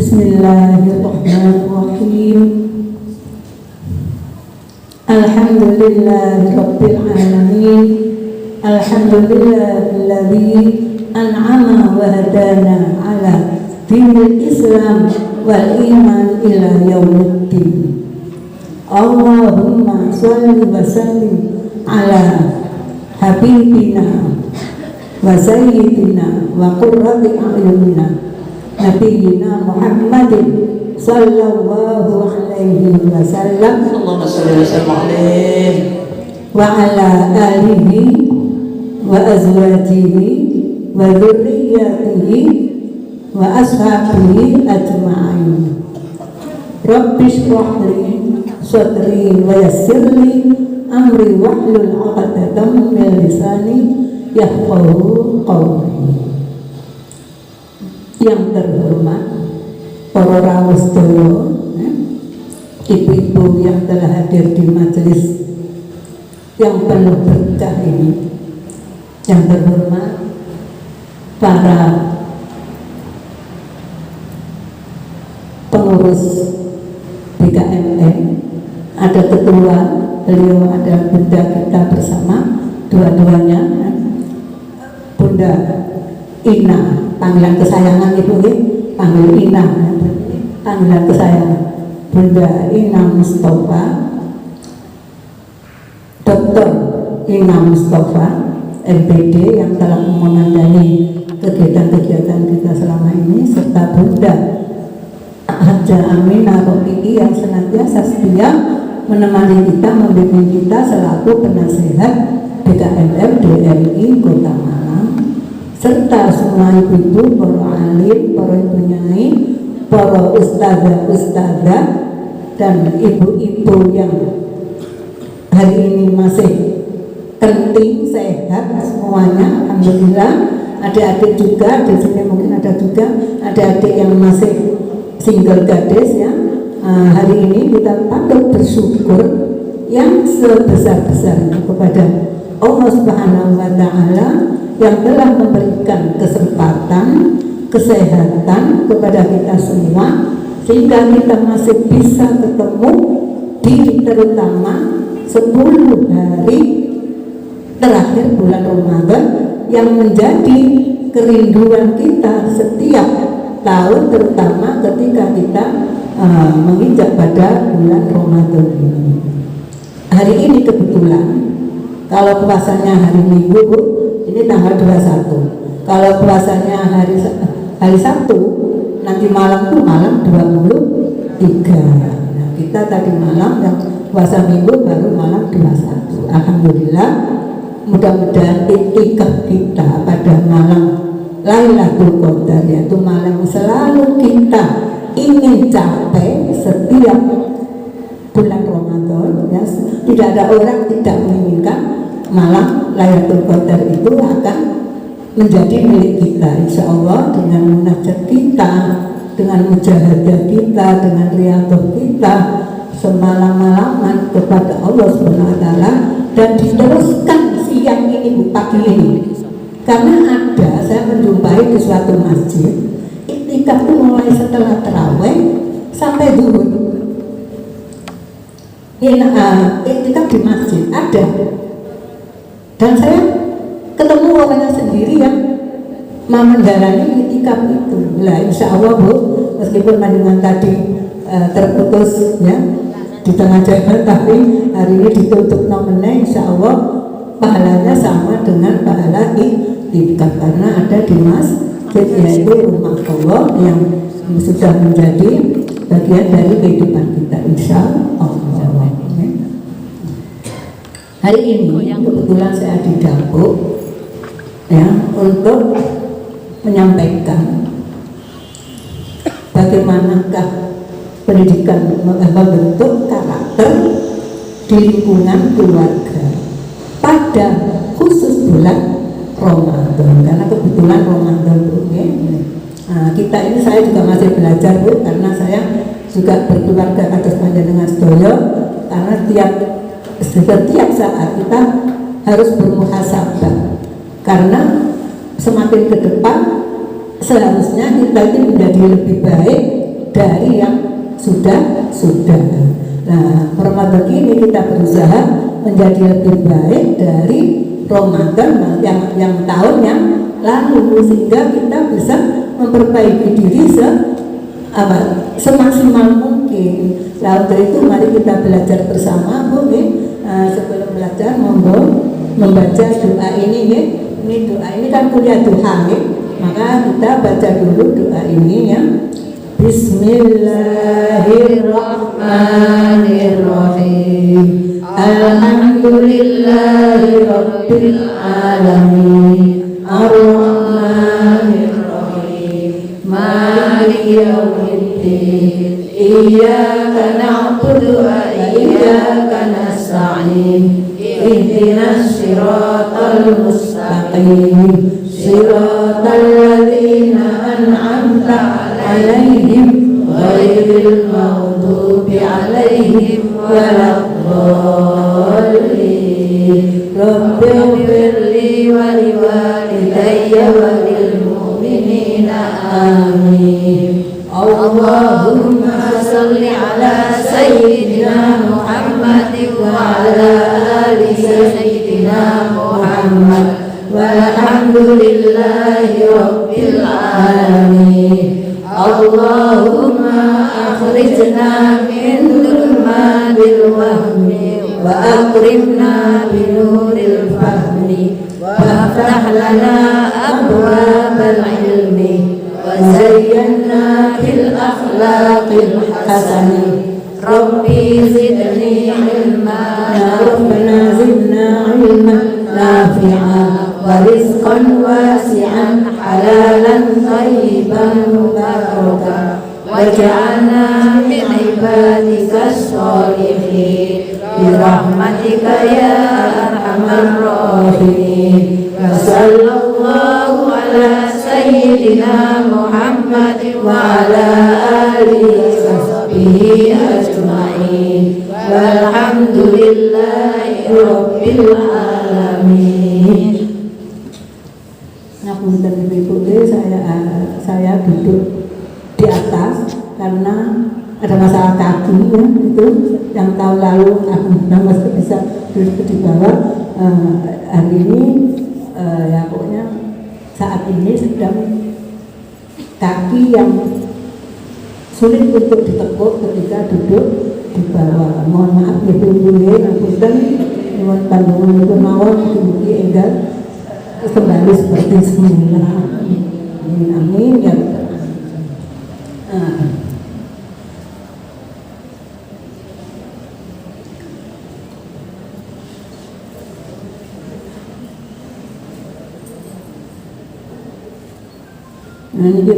Bismillahirrahmanirrahim. Alhamdulillahirabbil alamin. Alhamdulillahilladzi an'ama wa hadana ala dinil Islam wal iman ila yaumiddin. Allahumma shalli wa sallim ala habibina wa sayyidina wa qurrati a'yunina Nabiyyina Muhammadin sallallahu alaihi wasallam Allahumma shalli wa sallim alaihi wa ala alihi wa azwajihi wa dzurriyyatihi wa ashabihi ajma'in. Rabbi shrah li sadri wa yassir li amri wahlul 'uqdatam min lisani yafqahu qawli. Yang terhormat para rawuh sedaya, ibu-ibu yang telah hadir di majelis yang penuh berkah ini, yang terhormat para pengurus BKMM, ada ketua, beliau ada bunda kita bersama, dua-duanya Bunda Ina, panggilan kesayangan ibu ini, panggil Ina, panggilan kesayangan Bunda Ina Mustafa, Dr. Ina Mustafa MPD yang telah memandangi kegiatan-kegiatan kita selama ini, serta Bunda Haja Aminah Rofi'i yang senantiasa setia menemani kita, membimbing kita selaku penasehat BKMM DRI Kota Malang, serta semua ibu-ibu, para alim, para ibu nyai, para ustazah dan ibu-ibu yang hari ini masih penting, sehat semuanya, alhamdulillah. Adik-adik juga di sini, mungkin ada juga adik-adik yang masih single gadis ya. Hari ini kita patut bersyukur yang sebesar-besarnya kepada Allah Subhanahu wa Ta'ala yang telah memberikan kesempatan, kesehatan kepada kita semua, sehingga kita masih bisa ketemu di terutama 10 hari terakhir bulan Ramadan yang menjadi kerinduan kita setiap tahun, terutama ketika kita menginjak pada bulan Ramadan ini. Hari ini kebetulan, kalau puasanya hari Minggu, ini tanggal 21. Kalau puasanya hari Sabtu, nanti malam tuh malam 23. Nah, kita tadi malam yang puasa Minggu baru malam 21. Alhamdulillah, mudah-mudahan iktikaf kita pada malam Lailatul Qadar, yaitu malam selalu kita ingin capai setiap bulan Ramadan ya. Tidak ada orang tidak menginginkan malam Lailatul Qadar itu akan menjadi milik kita, insya Allah, dengan munajat kita, dengan mujahadah kita, dengan riyadhah kita semalam-malaman kepada Allah Subhanahu wa Ta'ala, dan diteruskan siang ini, pagi ini. Karena saya menjumpai di suatu masjid, iktikaf itu mulai setelah tarawih sampai zuhur. Iktikaf di masjid ada, dan saya ketemu orangnya sendiri yang menjalani iktikaf itu. Lah, insya Allah Bu, meskipun panjenengan tadi terputus ya di tengah jalan, tapi hari ini ditutup nomornya, insya Allah pahalanya sama dengan pahala iktikaf, karena ada di masjid, yaitu rumah Allah yang sudah menjadi bagian dari kehidupan kita, insya Allah. Hari ini kebetulan saya di dapur ya, untuk menyampaikan bagaimanakah pendidikan membentuk karakter di lingkungan keluarga pada khusus bulan Ramadan, karena kebetulan Ramadan Bu ya. Nah, kita ini, saya juga masih belajar Bu, karena saya juga berkeluarga atas panjenengan sedaya, karena setiap saat kita harus bermuhasabah, karena semakin ke depan seharusnya kita ini menjadi lebih baik dari yang sudah. Nah, Ramadan ini kita berusaha menjadi lebih baik dari Ramadan yang tahun yang lalu, sehingga kita bisa memperbaiki diri semaksimal mungkin. Lalu dari itu mari kita belajar bersama, Bu. Sebelum belajar monggo membaca doa ini ya. Ini doa ini kan kuliah doa ya. Maka kita baca dulu doa ini ya. Bismillahirrahmanirrahim. Alhamdulillahi rabbil alamin. Ar-Rahmanir-Rahim. Maliki yaumiddin. Iyyaka na'budu wa iyyaka nasta'in. Ihdinas siratal mustaqim. Siratal ladzina an'amta 'alaihim ghairil maghdubi 'alaihim waladdallin. Rabbighfirli wa liwalidayya wa lil mu'minina amin. Allahumma salli ala sayyidina Muhammad wa ala ali sayyidina Muhammad. Walhamdulillahi rabbil alamin. Allahumma akhrijna min dhulumatil wahmi wa akrimna binuril fahmi waftah lana abwabal ilmi wa zayyana bil akhlaqil hasani. Rabbi zidni ilma, Rabbana zidna ilman nafi'a wa rizqan wasi'an halalan thayyiban mubarakan waj'alna min ibadikas sholihin birahmatika ya arhamar rahimin. Wa sallallahu ala sayyidina Muhammad wa ala alihi wa sahbihi ajma'in. Walhamdulillahi rabbil alamin. Ngapunten Ibu, saya duduk di atas karena ada masalah kaki ya, itu yang tahun lalu aku masih bisa duduk di bawah. Hari ini ya pokoknya saat ini sedang kaki yang sulit untuk ditekuk ketika duduk di bawah. Mohon maaf Ibu ngapunten, nyuwun panjenengan itu mawon mugi enggal kembali seperti semula. Amin ya. Nah ini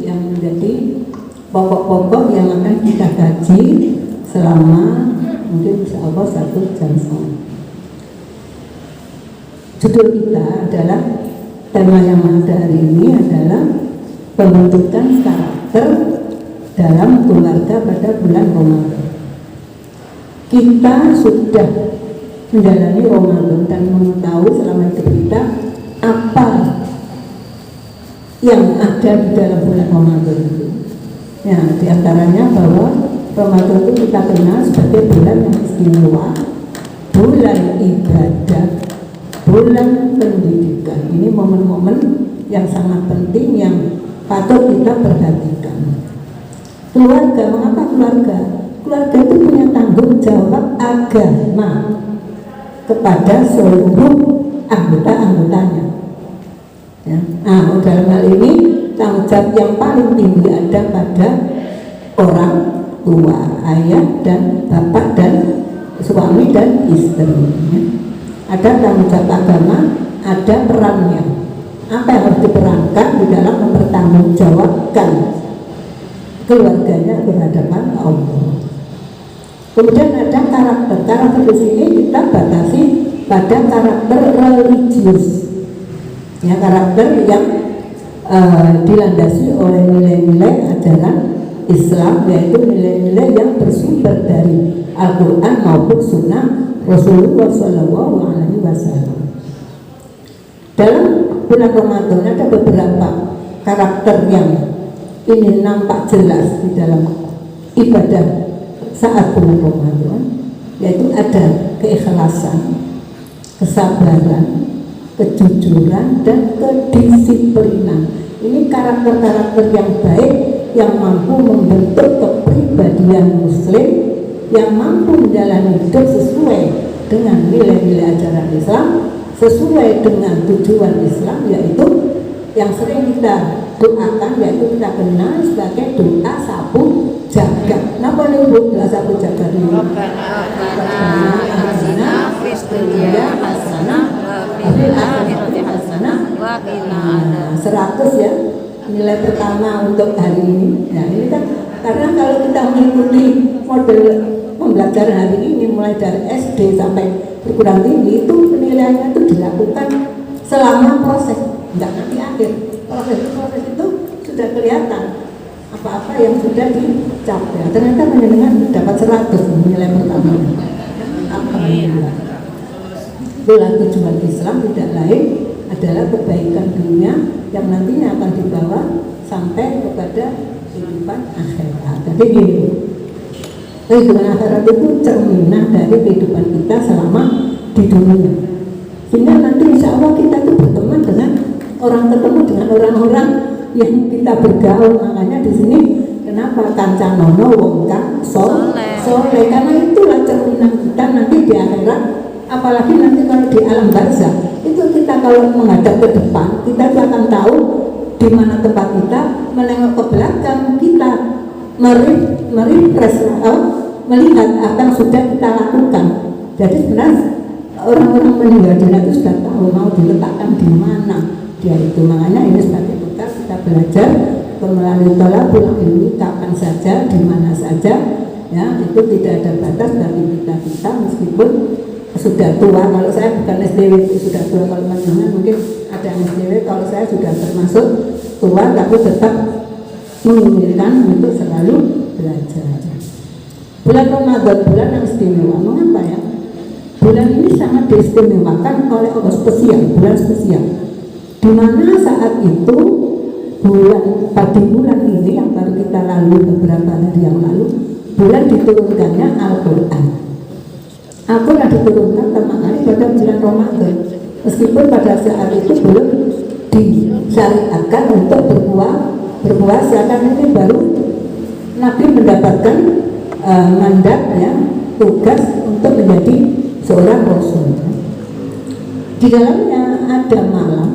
yang menjadi pokok-pokok yang akan kita kaji selama mungkin insya Allah 1 jam setengah. Judul kita adalah, tema yang ada hari ini adalah pembentukan karakter dalam keluarga pada bulan Ramadan. Kita sudah menjalani Ramadan dan mengetahui selama hidup kita apa yang ada di dalam bulan Ramadan itu. Ya, diantaranya bahwa Ramadan itu kita kenal sebagai bulan yang istimewa, bulan ibadah, bulan pendidikan. Ini momen-momen yang sangat penting yang patut kita perhatikan. Keluarga, mengapa keluarga? Keluarga itu punya tanggung jawab agama kepada seluruh anggota-anggotanya. Ya. Nah, dalam hal ini tanggung jawab yang paling tinggi ada pada orang tua, ayah dan bapak dan suami dan istri. Ya. Ada tanggung jawab agama, ada perannya. Apa yang harus diperankan di dalam mempertanggungjawabkan keluarganya berhadapan Allah. Kemudian ada karakter di sini kita batasi pada karakter religius. Ya, karakter yang dilandasi oleh nilai-nilai ajaran Islam, yaitu nilai-nilai yang bersumber dari Al-Quran maupun Sunnah Rasulullah SAW. Dalam bulan Ramadan ada beberapa karakter yang ini nampak jelas di dalam ibadah saat bulan Ramadan, yaitu ada keikhlasan, kesabaran, kejujuran, dan kedisiplinan. Ini karakter-karakter yang baik yang mampu membentuk kepribadian Muslim, yang mampu menjalani hidup sesuai dengan nilai-nilai ajaran Islam, sesuai dengan tujuan Islam, yaitu yang sering kita doakan, yaitu kita kenal sebagai doa sapu jagat. Kenapa nih Bu doa sapu jagat ini? Nah, 100 ya nilai pertama untuk hari ini. Nah ini kan karena kalau kita mengikuti model pembelajaran hari ini mulai dari SD sampai perguruan tinggi, itu penilaiannya itu dilakukan selama proses, enggak nanti akhir. Proses itu sudah kelihatan apa-apa yang sudah dicapai. Ternyata dengan dapat 100 nilai pertama. Alhamdulillah. Itulah tujuan Islam, tidak lain adalah kebaikan dunia yang nantinya akan dibawa sampai kepada kehidupan akhirat. Jadi gini, kehidupan akhirat itu cerminan dari kehidupan kita selama di dunia. Sehingga nanti insya Allah kita itu berteman dengan dengan orang-orang yang kita bergaul. Makanya di sini kenapa kancanono wong kang soleh, karena itulah cerminan kita nanti di akhirat. Apalagi nanti kalau di alam barzakh itu kita kalau menghadap ke depan, kita akan tahu di mana tempat kita, menengok ke belakang kita, melihat apa yang sudah kita lakukan. Jadi sebenarnya orang-orang meninggal dunia itu sudah tahu mau diletakkan di mana dia itu. Makanya ini sebagai bekal kita belajar melalui thalabul ilmi kapan saja, di mana saja, ya itu tidak ada batas bagi kita meskipun sudah tua. Kalau saya bukan SDW itu sudah tua, kalau teman-teman mungkin ada yang SDW, kalau saya sudah termasuk tua tapi tetap menginginkan untuk selalu belajar. Bulan Ramadan, bulan yang istimewa. Mengapa ya? Bulan ini sangat diistimewakan oleh Allah, spesial, bulan spesial. Di mana saat itu pada bulan ini yang baru kita lalui beberapa hari yang lalu, bulan diturunkannya Al-Quran. Al-Quran diturunkan pertama kali pada bulan Ramadan, meskipun pada saat itu belum disyariatkan untuk berpuasa, karena ini baru Nabi mendapatkan mandat, ya, tugas untuk menjadi seorang Rasul. Di dalamnya ada malam,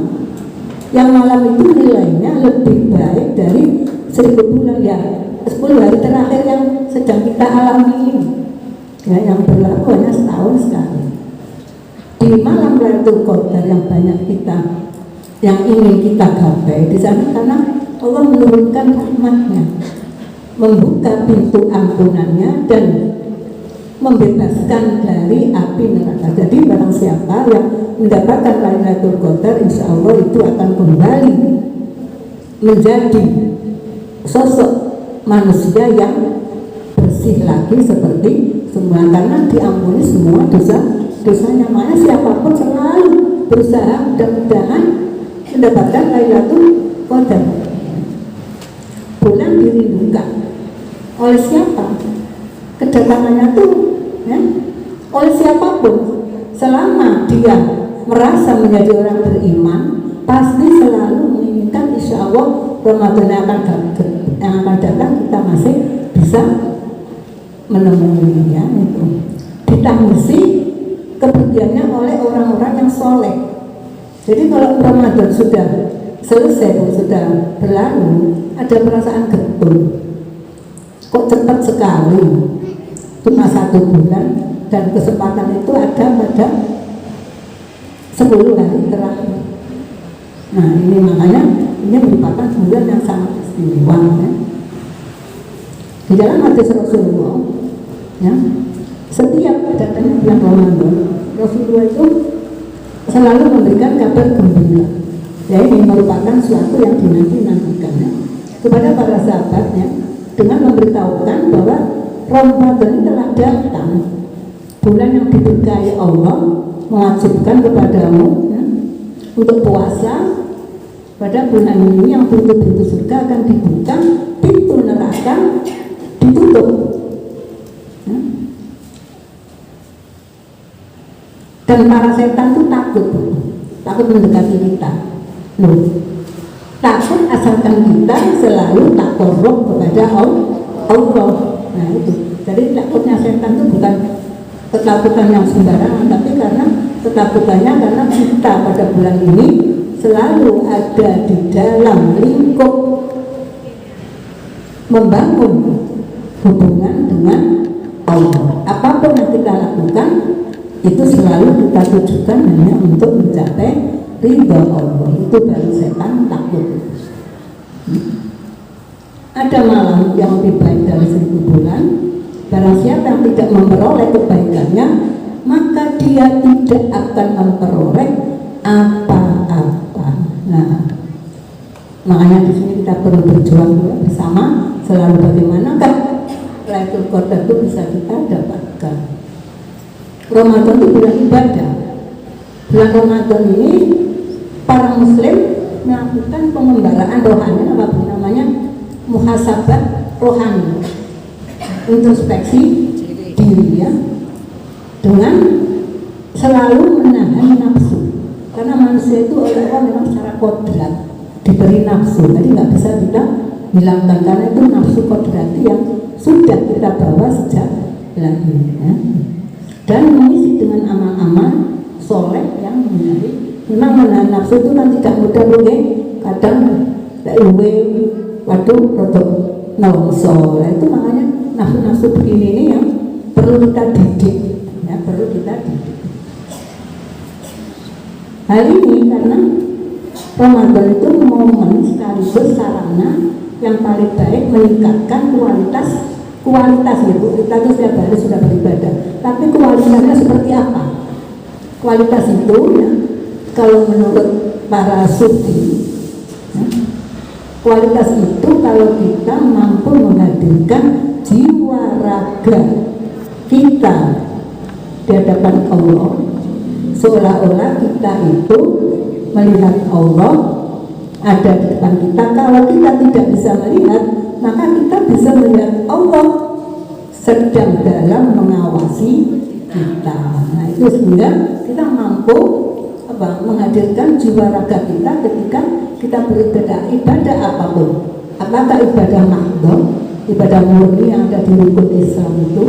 yang malam itu nilainya lebih baik dari 1000 bulan, ya 10 hari terakhir yang sedang kita alami ini. Ya, yang berlaku hanya setahun sekali. Di malam Lailatul Qadar yang banyak kita yang ingin kita gapai di sana, karena Allah menurunkan rahmatnya, membuka pintu ampunannya, dan membebaskan dari api neraka. Jadi barang siapa yang mendapatkan Lailatul Qadar, insya Allah itu akan kembali menjadi sosok manusia yang bersih lagi seperti semua, karena diampuni semua dosanya. Makanya siapapun selalu berusaha mudah-mudahan mendapatkan Lailatul Qadar. Bulan dirindukan oleh siapa? Kedatangannya tuh, ya, oleh siapapun. Selama dia merasa menjadi orang beriman, pasti selalu menginginkan insya Allah Ramadan yang akan datang kita masih bisa menemuinya, itu ditangisi kepergiannya oleh orang-orang yang soleh. Jadi kalau Ramadan sudah selesai, sudah berlalu, ada perasaan getun, kok cepat sekali, cuma 1 bulan, dan kesempatan itu ada pada 10 hari terakhir. Nah ini makanya ini merupakan bulan yang sangat istimewa, ya. Di dalam hadis Rasulullah, ya, setiap datangnya bulan Ramadan, Rasulullah itu selalu memberikan kabar gembira. Ya, ini merupakan suatu yang dinanti-nantikan, ya, kepada para sahabatnya, dengan memberitahukan bahwa Ramadan telah datang, bulan yang diberkahi Allah, mewajibkan kepadamu, ya, untuk puasa, pada bulan ini yang pintu-pintu surga akan dibuka, pintu neraka ditutup. Dan para setan itu takut mendekati kita. Loh, takut asalkan kita selalu takarrub kepada Allah. Nah itu, jadi takutnya setan itu bukan ketakutan yang sembarangan, tapi karena ketakutannya karena kita pada bulan ini selalu ada di dalam lingkup membangun hubungan dengan Allah. Apapun yang kita lakukan itu selalu kita tujukan hanya untuk mencapai ridha Allah. Itu baru setan takut. Ada malam yang lebih baik dari 1000 bulan. Barang siapa yang tidak memperoleh kebaikannya, maka dia tidak akan memperoleh apa-apa. Nah, makanya di sini kita perlu berjuang bersama selalu bagaimanakah Lailatul Qadar itu bisa kita dapatkan. Ramadan itu bulan ibadah. Bulan Ramadan ini para muslim melakukan pengembaraan rohani, apa namanya, muhasabah rohani, introspeksi diri ya, dengan selalu menahan nafsu, karena manusia itu oleh Allah memang secara kodrat diberi nafsu, jadi nggak bisa kita hilangkan, karena itu nafsu kodrati yang sudah kita bawa sejak lahir ya. Dan mengisi dengan amal-amal soleh yang menarik. Memang menahan nafsu itu kan tidak mudah loh ya. Kadang waduh rotok nongso. Itu makanya nafsu-nafsu begini ini yang perlu kita didik ya, perlu kita didik. Hari ini karena Ramadan itu momen sekaligus sarana yang paling baik meningkatkan kualitas itu. Kita tuh setiap hari sudah beribadah, tapi kualitasnya seperti apa? Kualitas itu ya, kalau menurut para sufi ya, kualitas itu kalau kita mampu menghadirkan jiwa raga kita di hadapan Allah, seolah-olah kita itu melihat Allah ada di depan kita. Kalau kita tidak bisa melihat, maka kita bisa melihat Allah sedang dalam mengawasi kita. Nah itu sehingga kita mampu menghadirkan jiwa raga kita ketika kita beribadah, ibadah apapun, apakah ibadah mahdhah, ibadah murni yang ada di rukun Islam itu,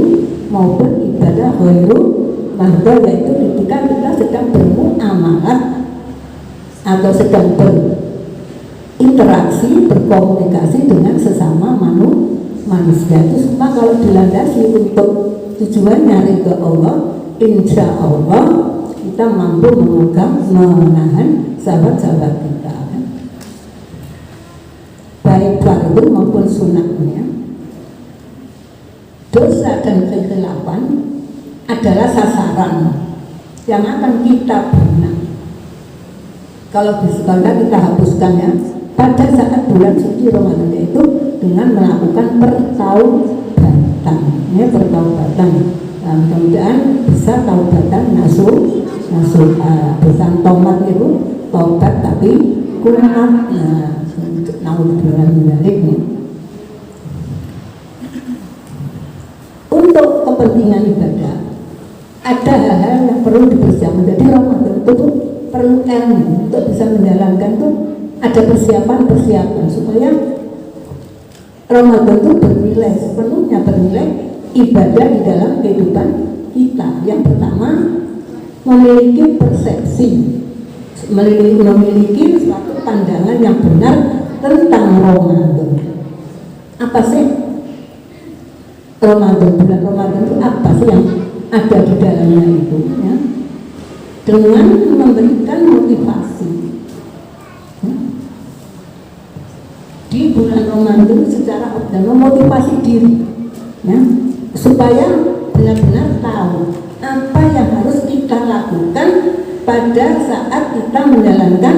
maupun ibadah ghairu mahdhah, yaitu ketika kita sedang bermuamalah atau sedang berinteraksi, berkomunikasi dengan sesama manusia. Itu semua kalau dilandasi untuk tujuannya ridha Allah, insya Allah kita mampu menahan sahabat-sahabat kita, baik fardu maupun sunnahnya. Dosa dan kekhilafan adalah sasaran yang akan kita bunuh. Kalau bisa kita hapuskan ya pada saat bulan suci Ramadan, itu dengan melakukan pertaubatan ya, pertaubatan. Nah, mudah-mudahan bisa taubatan bukan tomat itu taubat tapi kumat. Nah, naudzubillah min dzalik. Untuk kepentingan ibadah ada hal-hal yang perlu dipersiapkan. Jadi Ramadan itu perlu ilmu untuk bisa menjalankan, tuh ada persiapan supaya Ramadan itu bernilai, sepenuhnya bernilai ibadah di dalam kehidupan kita. Yang pertama, memiliki persepsi, memiliki suatu pandangan yang benar tentang Ramadan. Apa sih Ramadan, bulan Ramadan itu apa sih yang ada di dalamnya itu ya? Dengan memberikan motivasi di bulan Ramadan secara optimal, memotivasi diri ya, supaya benar-benar tahu apa yang harus kita lakukan pada saat kita menjalankan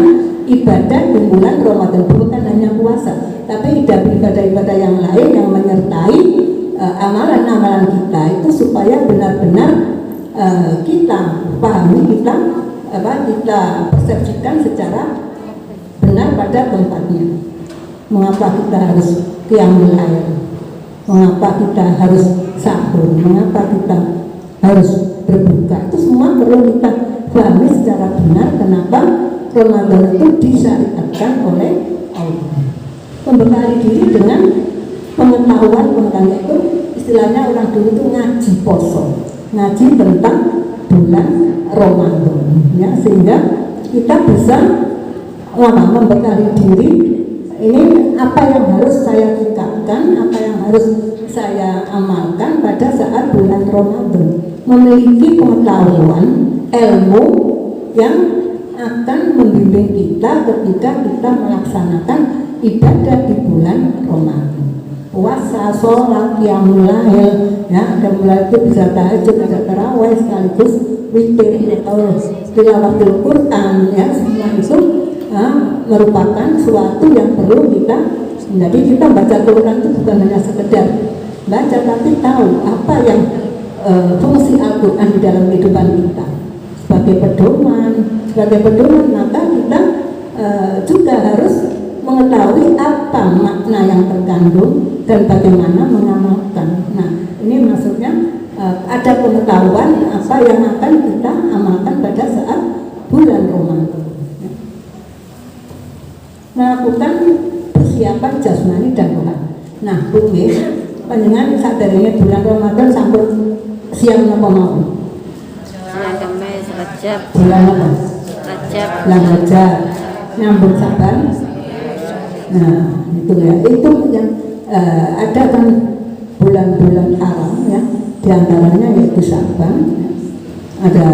ibadah di bulan Ramadan. Bukan hanya puasa, tapi ibadah-ibadah yang lain yang menyertai amalan-amalan kita itu, supaya benar-benar kita pahami, kita persepsikan secara benar pada tempatnya. Mengapa kita harus qiyamul lail? Mengapa kita harus sahur? Mengapa kita harus berbuka? Itu semua perlu kita pahami secara benar. Kenapa Ramadan itu disyariatkan oleh Allah. Membekali diri dengan pengetahuan itu, istilahnya orang dulu itu ngaji poso, ngaji tentang bulan Ramadan, ya, sehingga kita bisa membekali diri. Ini apa yang harus saya tingkatkan, apa yang harus saya amalkan pada saat bulan Ramadan. Memiliki pengetahuan, ilmu yang akan membimbing kita ketika kita melaksanakan ibadah di bulan Ramadan. Puasa, sholat, qiyamul lail, ya, ada mulai itu bisa tahajud, ada tarawih, sekaligus witir atau tilawatul Quran, ya, semua itu merupakan suatu yang perlu kita. Jadi kita baca Quran itu bukan hanya sekedar baca, tapi tahu apa yang fungsi Al-Quran di dalam kehidupan kita sebagai pedoman. Maka kita juga harus mengetahui apa makna yang terkandung dan bagaimana mengamalkan. Nah, ini maksudnya ada pengetahuan apa yang akan kita amalkan pada saat bulan Ramadan. Melakukan persiapan jasmani dan rohani. Nah, bumi panjenengan sadarinya bulan Ramadan sampai siang apa mau? Bulan apa? Bulan Rajab. Nyambung Saban. Nah, itu ya. Itu yang ada kan bulan-bulan haram, ya. Di antaranya yaitu Saban. Ada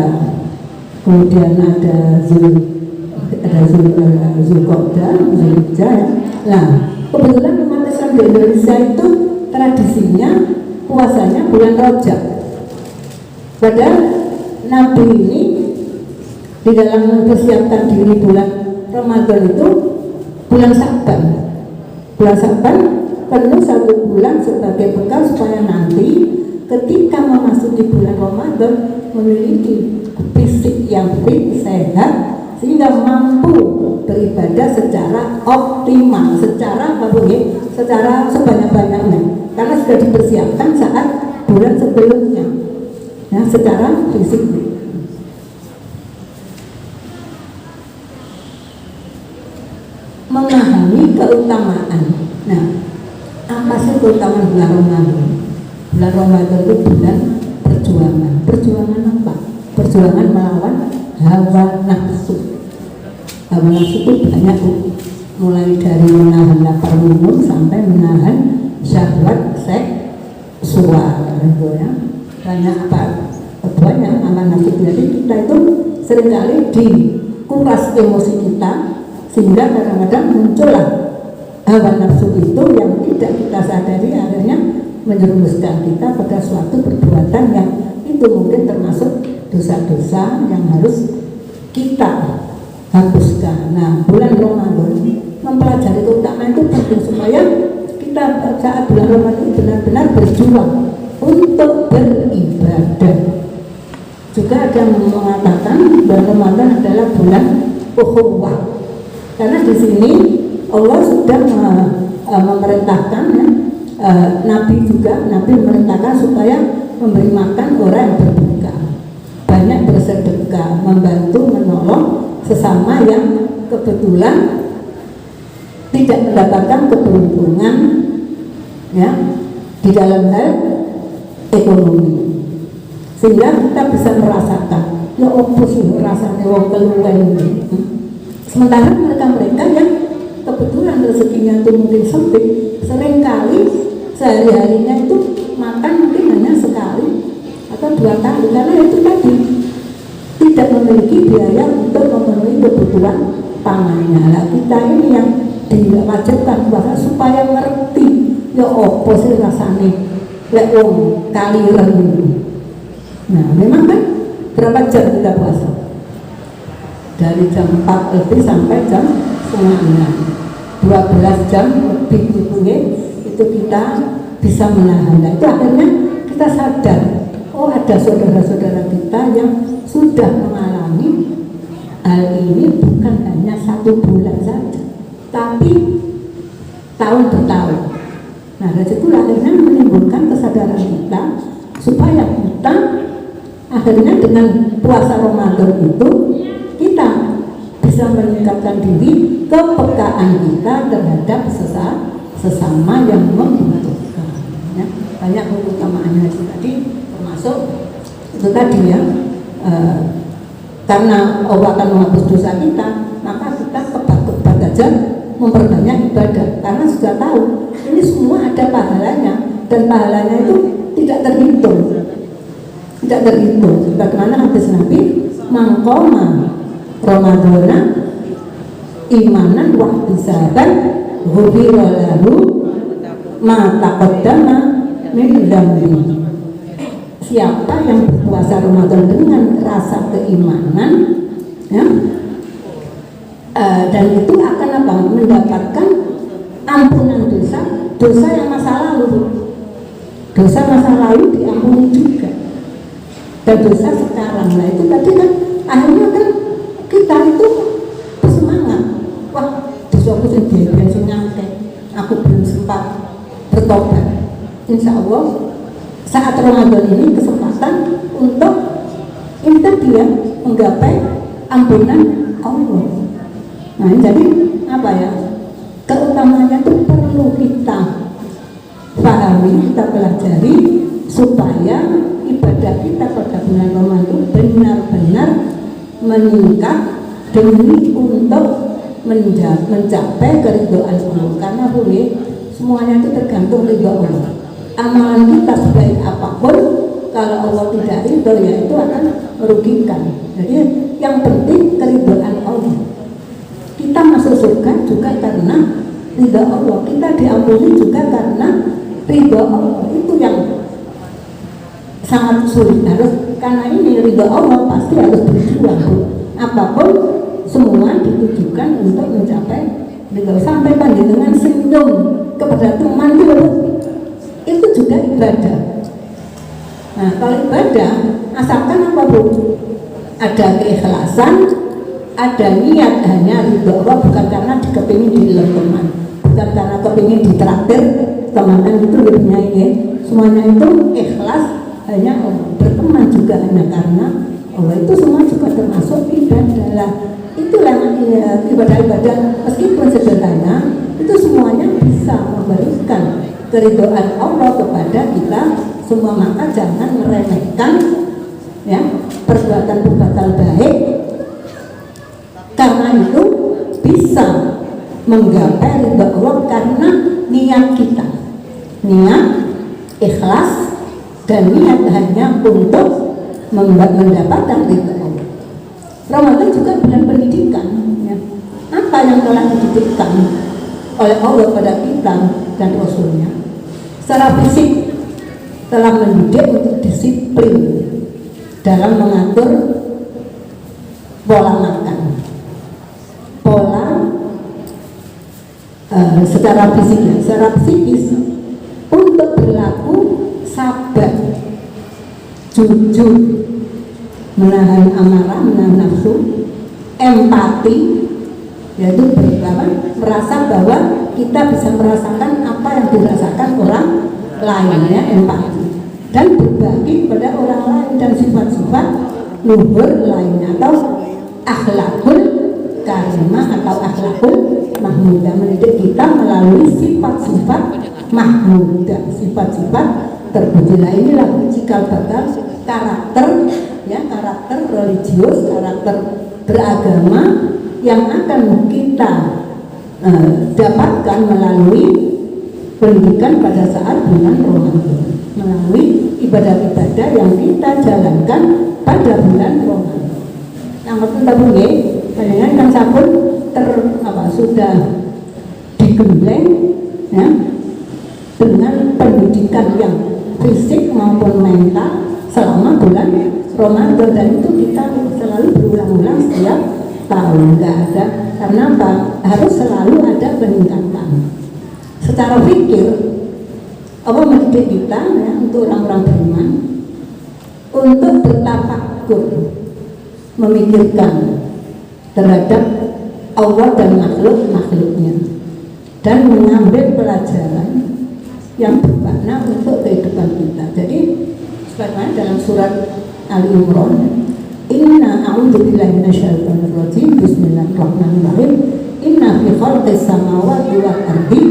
kemudian ada Zulqa'dah, Zulhijjah, ya. Nah, kebetulan umat Islam di Indonesia itu tradisinya puasanya bulan Rajab. Padahal Nabi ini di dalam mempersiapkan diri bulan Ramadan itu bulan Saban. Bulan Saban penuh 1 bulan sebagai bekal supaya nanti ketika memasuki bulan Ramadan memiliki fisik yang fit, sehat, sehingga mampu beribadah secara optimal, secara secara sebanyak-banyaknya, karena sudah dipersiapkan saat bulan sebelumnya, ya, secara fisik. Memahami keutamaan. Nah, apa sih keutamaan bulan Ramadan? Bulan Ramadan itu bulan perjuangan. Perjuangan apa? Perjuangan melawan hawa nafsu. Hawa nafsu itu banyak, mulai dari menahan lapar minum sampai menahan syahwat seksual, gitu ya. Banyak apa? Banyak hawa nafsu. Jadi kita itu seringkali dikuras emosi kita, sehingga kadang-kadang muncullah hawa nafsu itu yang tidak kita sadari, akhirnya menjerumuskan kita pada suatu perbuatan yang itu mungkin termasuk dosa-dosa yang harus kita hapuskan. Nah, bulan Ramadan mempelajari keutamaan itu penting supaya kita saat bulan Ramadan benar-benar berjuang untuk beribadah. Juga ada yang mengatakan bulan Ramadan adalah bulan ukhuwah, karena di sini Allah sudah memerintahkan, ya, Nabi memerintahkan supaya memberi makan orang yang berbuka, banyak bersedekah, membantu menolong sesama yang kebetulan tidak mendapatkan keberuntungan, ya, di dalam hal ekonomi, sehingga kita bisa merasakan, ya opo sih rasanya wong keluwen ini. Sementara mereka yang kebetulan rezekinya itu mungkin sempit, seringkali sehari-harinya itu makan mungkin hanya sekali atau 2 kali, karena itu tadi tidak memiliki biaya untuk memenuhi kebutuhan pangannya. Nah, kita ini yang diwajibkan puasa supaya ngerti, ya opo sih rasanya lek wong kaliren ini. Nah, memang kan berapa jam kita puasa? Dari jam 4 lebih sampai jam 5, 12 jam lebih itu kita bisa menahan. Nah, itu akhirnya kita sadar, oh ada saudara-saudara kita yang sudah mengalami hal ini bukan hanya 1 bulan saja, tapi tahun bertahun. Nah, dari itulah akhirnya menimbulkan kesadaran kita supaya kita akhirnya dengan puasa Ramadan itu kita bisa meningkatkan diri, kepekaan kita terhadap sesama yang membutuhkan. Ya, banyak keutamaannya itu tadi, termasuk itu tadi ya, karena Allah akan menghapus dosa kita, maka kita kebat aja memperbanyak ibadah, karena sudah tahu ini semua ada pahalanya, dan pahalanya itu tidak terhitung. Bagaimana hadis Nabi, mangkoma Ramadana imanan wa ihtisaban ghufira lahu ma taqaddama min dzambi. Siapa yang berpuasa Ramadan dengan rasa keimanan, ya, dan itu akan apa? Mendapatkan ampunan dosa yang masa lalu. Dosa masa lalu diampuni juga, dan dosa sekarang. Nah itu tadi kan akhirnya kan kita itu bersemangat. Wah, dosaku sendiri biasa nyampe, aku belum sempat bertobat. Insya Allah saat Ramadan ini kesempatan untuk ini tadi ya, menggapai ampunan Allah. Nah jadi apa ya, keutamanya itu perlu kita pahami, kita pelajari supaya ibadah kita pada bulan Ramadan itu benar-benar meningkat demi untuk mencapai keridhaan Allah. Karena boleh semuanya itu tergantung ridho Allah. Amalan kita sebaik apapun, kalau Allah tidak ridho ya itu akan merugikan. Jadi yang penting keridhaan Allah. Kita masuk surga juga karena ridho Allah, kita diampuni juga karena ridho Allah. Itu yang sangat sulit, harus karena ini ridho Allah pasti harus berjuang. Apapun semua ditujukan untuk mencapai ridho. Sampai dengan senyum kepada teman itu juga ibadah. Nah kalau ibadah asalkan apa Bu? Ada keikhlasan, ada niat hanya ridho Allah, bukan karena dikepingin di teman, bukan karena kepingin ditraktir teman itu lebihnya ini. Semuanya itu ikhlas hanya Allah, berteman juga hanya karena Allah. Itu semua juga termasuk ibadah lah. Itulah ibadah-ibadah meskipun sederhana, itu semuanya bisa memberikan keridhaan Allah kepada kita semua. Maka jangan meremehkan ya perbuatan-perbuatan baik, karena itu bisa menggapai ridha Allah karena niat kita, niat ikhlas dan niat hanya untuk mendapatkan ridha Allah. Ramadan juga bulan pendidikan ya. Apa yang telah dididikkan oleh Allah pada kita dan Rasulnya secara fisik telah mendidik untuk disiplin dalam mengatur pola makan, pola secara fisik ya, secara psikis untuk berlaku sabar, jujur, menahan amarah, menahan nafsu, empati, yaitu merasa bahwa kita bisa merasakan apa yang dirasakan orang lainnya, empati, dan berbagi kepada orang lain, dan sifat-sifat luhur lainnya atau akhlakul karimah atau akhlakul mahmudah, mendidik kita melalui sifat-sifat mahmudah, sifat-sifat terpuji. Nah inilah cikal bakal karakter ya, karakter religius, karakter beragama yang akan kita dapatkan melalui pendidikan pada saat bulan Ramadan, melalui ibadah-ibadah yang kita jalankan pada bulan Ramadan. Yang pertama ya, dengan kan sabun sudah digembleng ya, dengan pendidikan yang fisik maupun mental selama bulan Ramadan, dan itu kita selalu berulang-ulang setiap tahun. Nggak ada, karena apa? Harus selalu ada peningkatan. Secara pikir Allah mendidik kita ya, untuk orang-orang beriman untuk bertafakur, memikirkan terhadap Allah dan makhluk-makhluknya. dan mengambil pelajaran yang bermakna untuk kehidupan kita. Jadi sebagaimana dalam surat Ali Imran, Inna a'udzubillahi minasyaitonir rajim, bismillahirrahmanirrahim, inna fi khalqis samawati wal ardi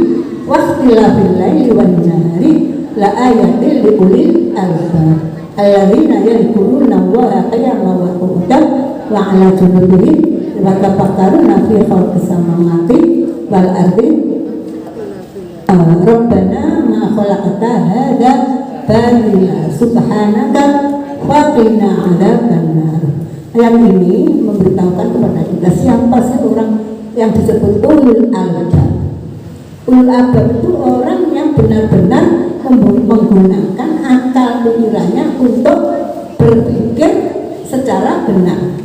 wa ikhtilafil laili wan nahari la ayatin li ulil albab alladzina yadhkuruna Allaha qiyaman wa qu'udan wa 'ala junubihim wa yatafakkaruna fi khalqis samawati wal ardi Rabbana ma khalaqta hadza batila subhanaka wa qina 'adzabannar. Ayat ini memberitahukan kepada kita siapa sih orang yang disebut ulul albab. Ulul albab itu orang yang benar-benar menggunakan akal pikirannya untuk berpikir secara benar,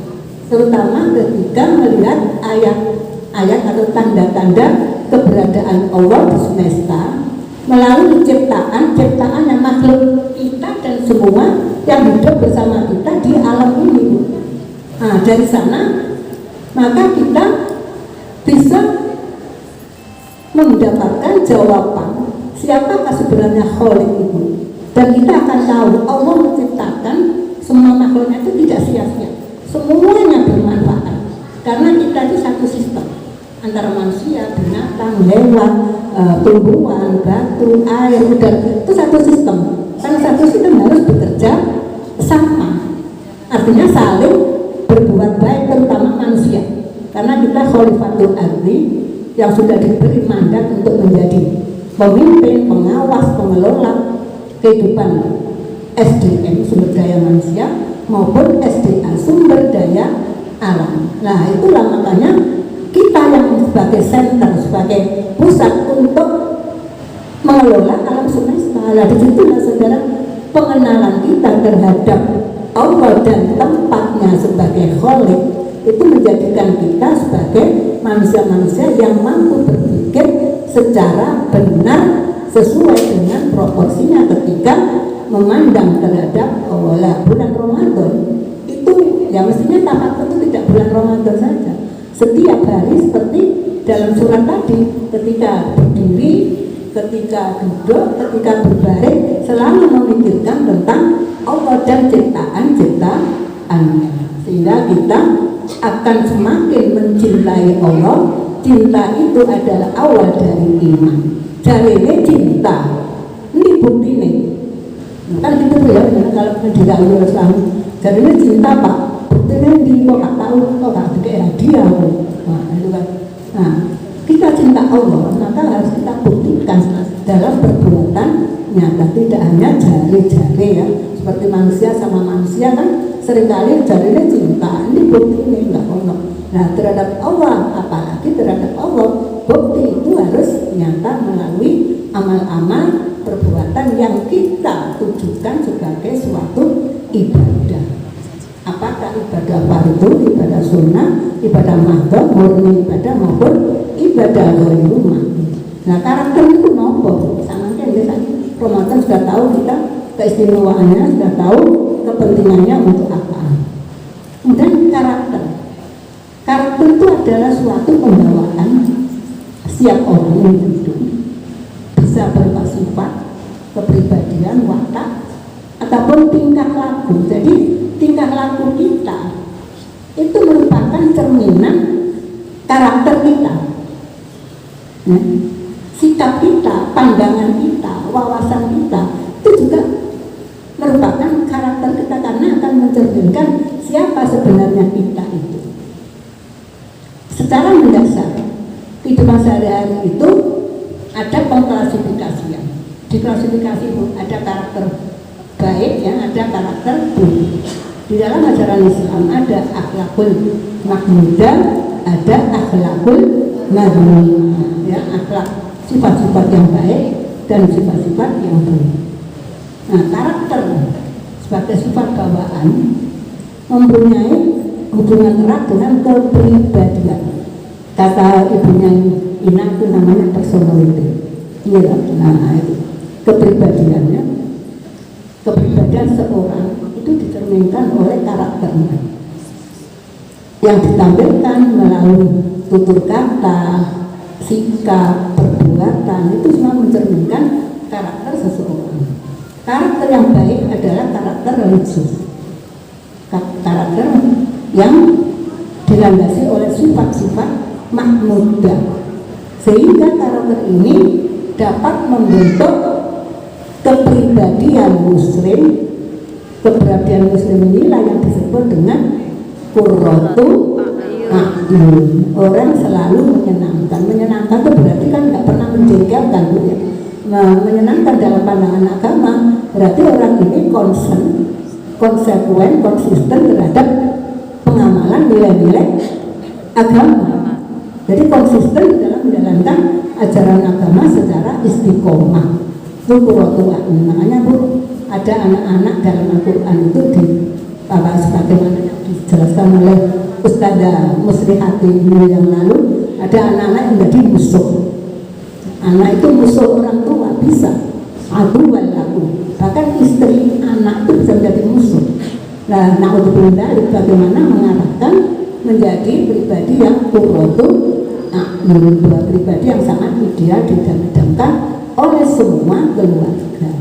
terutama ketika melihat ayat-ayat atau tanda-tanda keberadaan Allah di semesta melalui ciptaan yang makhluk kita dan semua yang hidup bersama kita di alam ini. Nah, dari sana maka kita bisa mendapatkan jawaban siapakah sebenarnya Khalik itu, dan kita akan tahu Allah menciptakan semua makhluknya itu tidak sia-sia, semuanya bermanfaat karena kita itu satu sistem antara manusia, binatang, hewan, tumbuhan, batu, air, udara, itu satu sistem. Karena satu sistem harus bekerja sama, artinya saling berbuat baik, terutama manusia, karena kita khalifatul ardi yang sudah diberi mandat untuk menjadi pemimpin, pengawas, pengelola kehidupan SDM, sumber daya manusia, maupun SDA, sumber daya alam. Nah, itulah makanya kita yang sebagai center, sebagai pusat untuk mengelola alam semesta. Nah, disitulah saudara pengenalan kita terhadap Allah dan tempatnya sebagai Khalik itu menjadikan kita sebagai manusia-manusia yang mampu berpikir secara benar sesuai dengan proporsinya ketika memandang terhadap Allah. Bulan Ramadan itu ya mestinya tamat itu tidak bulan Ramadan saja. Setiap hari seperti dalam surat tadi, ketika berdiri, ketika duduk, ketika berbaring, selalu memikirkan tentang Allah dan ciptaan-ciptaannya, sehingga kita akan semakin mencintai Allah. Cinta itu adalah awal dari iman. Dari ini cinta, ini bukti nih. Kan gitu ya, kalau tidak Islam, jadi ini cinta Pak. Buktinya di kok gak tahu, kok gak dikira hadiah. Nah, itu kan. Nah, kita cinta Allah, maka harus kita buktikan dalam perbuatan nyata, tidak hanya jari-jari ya. Seperti manusia sama manusia kan seringkali jarinya cinta, ini bukti ini enggak ono. Nah, terhadap Allah, apalagi terhadap Allah, bukti itu harus nyata melalui amal-amal perbuatan yang kita tujukan sebagai suatu ibadah. Apakah ibadah fardu, ibadah sunnah, ibadah madhab, murni ibadah maupun ibadah ghairumah. Nah, karakter itu nopo. Sama kan Ramadan sudah tahu kita keistimewaannya, sudah tahu kepentingannya untuk apa. Kemudian karakter. Karakter itu adalah suatu pembawaan setiap orang yang hidup, bisa berupa sifat, kepribadian, watak, ataupun tingkah laku. Jadi tingkah laku kita itu merupakan cerminan karakter kita. Nah, sikap kita, pandangan kita, wawasan kita itu juga merupakan karakter kita karena akan mencerminkan siapa sebenarnya kita itu. Secara mendasar kehidupan sehari-hari itu ada pengklasifikasian. Di klasifikasi itu ada karakter baik, ya, ada karakter buruk. Di dalam ajaran Islam ada akhlakul mahmudah, ada akhlakul madhmumah, ya, akhlak sifat-sifat yang baik dan sifat-sifat yang buruk. Nah, karakter sebagai sifat bawaan mempunyai hubungan erat dengan kepribadian. Kata ibunya Ina itu namanya personality. Iya, nah itu kepribadiannya. Kepribadian seorang itu dicerminkan oleh karakternya yang ditampilkan melalui tutur kata, sikap, perbuatan perbuatan, itu semua mencerminkan karakter seseorang. Karakter yang baik adalah karakter religius, karakter yang dilandasi oleh sifat-sifat mahmudah, sehingga karakter ini dapat membentuk kepribadian muslim. Kepribadian muslim inilah yang disebut dengan qurratu a'yun. Orang selalu menyenangkan. Menyenangkan itu berarti kan nggak pernah menjengkelkan, Bu, ya. Menyenangkan dalam pandangan agama berarti orang ini konsekuen, konsisten terhadap pengamalan nilai-nilai agama. Jadi konsisten dalam menjalankan ajaran agama secara istiqomah. Itu qurratu a'yun. Makanya, Bu, ada anak-anak dalam Al-Quran itu sebagaimana yang dijelaskan oleh Ustadzah Musrihati yang lalu, ada anak-anak yang menjadi musuh. Anak itu musuh orang tua, bisa aduan laku, bahkan istri anak itu bisa menjadi musuh. Nah, na'udzubillah, bagaimana mengarahkan menjadi pribadi yang qurratu a'yun, pribadi yang sangat ideal didamkan oleh semua keluarga.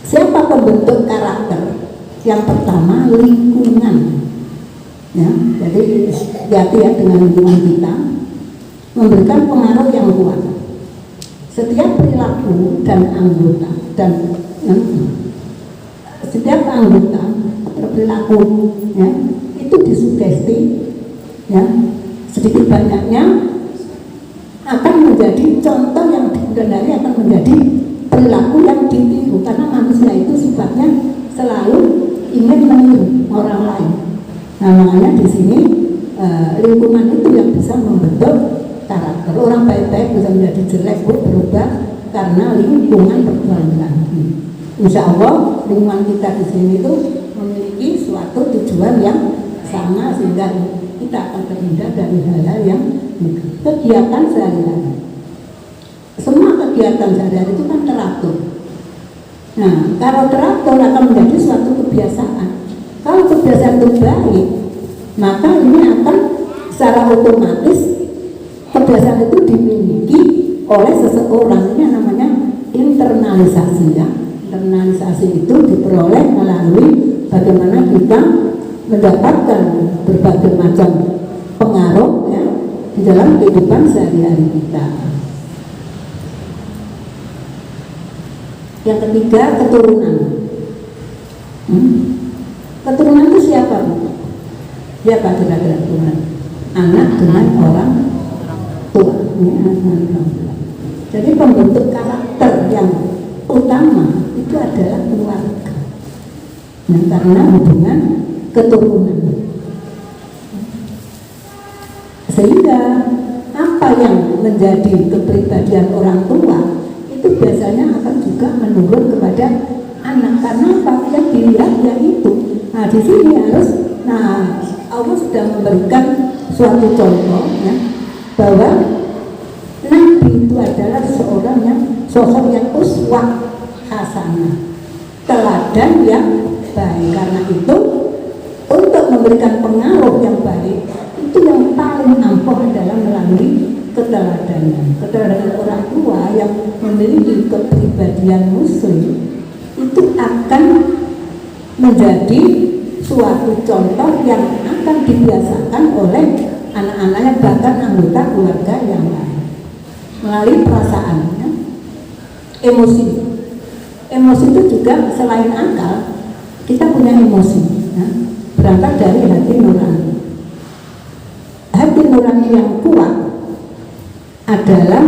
Siapa pembentuk karakter? Yang pertama, lingkungan. Ya, jadi hati-hati ya dengan lingkungan kita, memberikan pengaruh yang kuat. Setiap perilaku dan anggota setiap anggota berperilaku, ya, itu disugesti, ya, sedikit banyaknya akan menjadi contoh yang dikendari, akan menjadi perilaku yang ditiru, karena manusia itu sifatnya selalu ingin meniru orang lain. Nah, makanya di sini lingkungan itu yang bisa membentuk karakter. Orang baik-baik bisa menjadi jelek, berubah karena lingkungan berperan. Insya Allah lingkungan kita di sini itu memiliki suatu tujuan yang sama, sehingga kita akan terhindar dari hal-hal yang kegiatan sehari-hari. Semua kegiatan sehari-hari itu kan teratur. Nah, kalau teratur akan menjadi suatu kebiasaan. Kalau kebiasaan itu baik, maka ini akan secara otomatis kebiasaan itu dimiliki oleh seseorang. Ini namanya internalisasi, ya. Internalisasi itu diperoleh melalui bagaimana kita mendapatkan berbagai macam pengaruh, ya, di dalam kehidupan sehari-hari kita. Yang ketiga, keturunan. Keturunan itu siapa, Bu? Siapa kira-kira keturunan? Anak dengan orang tua. Jadi pembentuk karakter yang utama itu adalah keluarga. Nah, karena hubungan keturunan. Sehingga apa yang menjadi kepribadian orang tua itu biasanya akan juga menurun kepada anak, karena apa yang dilihat ya itu. Nah, di sini harus, Allah sudah memberikan suatu contoh, ya, bahwa Nabi itu adalah seorang yang sosok yang uswah hasanah, teladan yang baik. Karena itu untuk memberikan pengaruh yang baik itu yang paling ampuh adalah melalui keteladanan. Keteladanan orang tua yang memiliki kepribadian muslim itu akan menjadi suatu contoh yang akan dibiasakan oleh anak-anaknya, bahkan anggota keluarga yang lain, melalui perasaannya, emosi. Emosi itu juga selain akal, kita punya emosi, ya, berangkat dari hati nurani. Hati nurani yang kuat adalah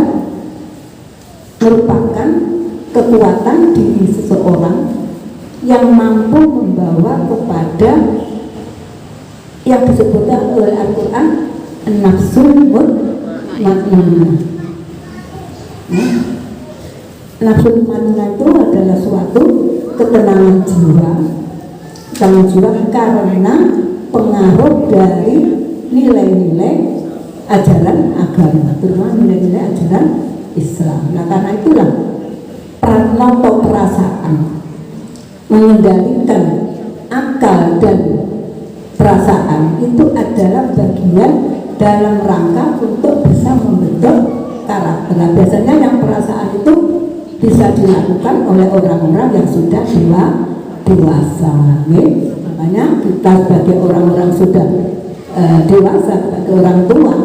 merupakan kekuatan diri seseorang yang mampu membawa kepada yang disebutkan oleh Al-Quran nafsul mutmainnah. Nafsul mutmainnah itu adalah suatu ketenangan jiwa, karena pengaruh dari nilai-nilai ajaran agama, terutama nilai-nilai ajaran Islam. Nah, karena itulah motor perasaan, mengendalikan akal dan perasaan itu adalah bagian dalam rangka untuk bisa membentuk karakter. Nah, biasanya yang perasaan itu bisa dilakukan oleh orang-orang yang sudah dewasa. Makanya kita sebagai orang-orang sudah dewasa, sebagai orang tua,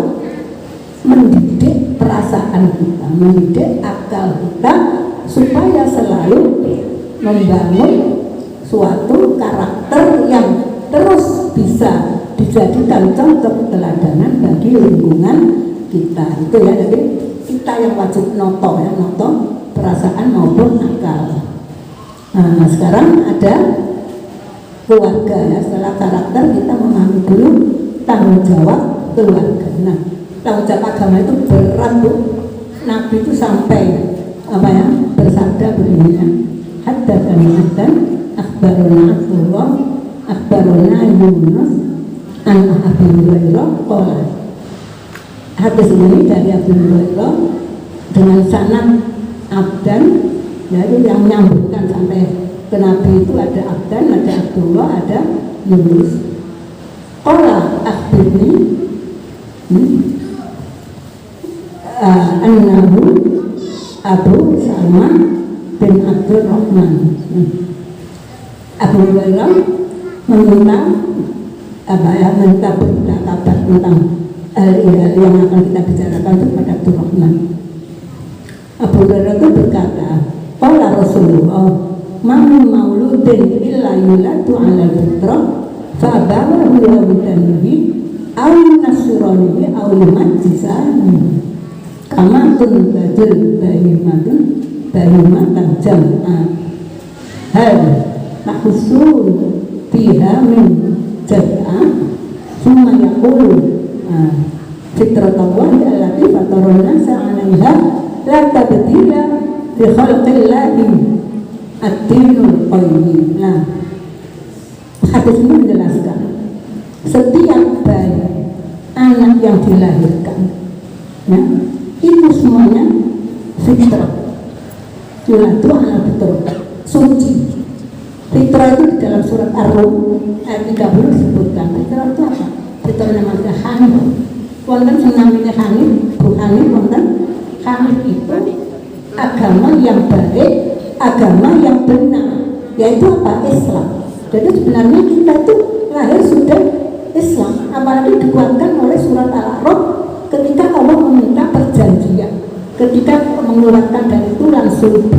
mendidik perasaan kita, mendidik akal kita supaya selalu membangun suatu karakter yang terus bisa dijadikan contoh teladanan bagi lingkungan kita. Itu ya, jadi kita yang wajib noto ya, noto perasaan maupun akal. Nah, sekarang ada keluarga ya. Setelah karakter kita memahami dulu tanggung jawab keluarga. Nah, tanggung jawab agama itu berat, Bu. Nabi itu sampai apa ya, bersabda begini, haddatsana dan akhbarana Abdullah akhbarana Yunus an Abi Hurairah qala. Hadis ini dari Abi Hurairah dengan sanad abdan, yaitu yang menyambungkan sampai ke Nabi itu ada abdan, ada Abdullah, ada Yunus. Qala akhbirni annahu Abu Salma bin Abdul Rahman. Abu Hurairah meminta apa ya, minta berita kabar tentang yang akan kita bicarakan itu pada Abdul Rahman. Abu Hurairah itu berkata, qala Rasulullah man mauludin illa yuladu ala fitrah fa abawahu yahudanihi aw nasranihi aw yumajjisani kama tuntajil bahimatan jam'ah hal mahsul fiha min jad'ah summa yaqulu fitratullah allati fataran nasa 'alaiha la tabdila li khalqillahi ad-dinul qayyim. Nah, hadis ini menjelaskan setiap bayi, anak yang dilahirkan, ya, itu semuanya fitrah. Yuladu ala fitrah, suci. Fitrah itu di dalam surat Ar-Rum ayat 30 disebutkan. Fitrah itu apa? Fitrah namanya Hanif. Wonten sing namanya Hanif, Bu Hanif wonten. Hanif itu agama yang baik, agama yang benar, yaitu apa? Islam. Jadi sebenarnya kita itu lahir sudah Islam, apalagi dikuatkan oleh surat Al-A'raf ketika Allah meminta perjanjian, ketika mengeluarkan dari tulang sulbi,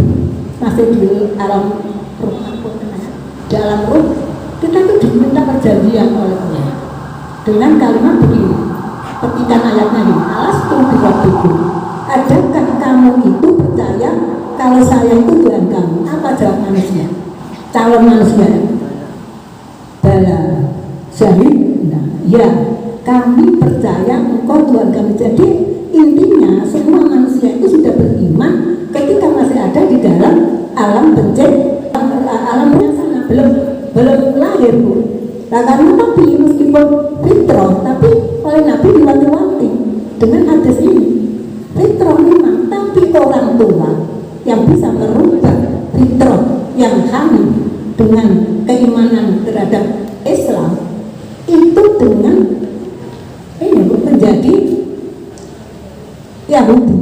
masih di alam ruh, di alam ruh, kita itu diminta perjanjian oleh Allah dengan kalimat begini, petikan ayatnya ini, alastu birabbikum, adakah kamu itu percaya kalau saya itu Tuhan kamu? Apa jawab manusia? Calon manusia, bala syahid. Nah, ya, kami percaya engkau Tuhan kami. Jadi intinya semua manusia itu sudah beriman ketika masih ada di dalam alam alam sana, belum lahir, Bu. Nah, karena Nabi meskipun fitrah, tapi oleh Nabi diwanti-wanti dengan hadis ini. Fitrah memang, tapi orang tua yang bisa merubah fitrah yang hanif dengan keimanan terhadap Islam itu dengan menjadi Yahudi,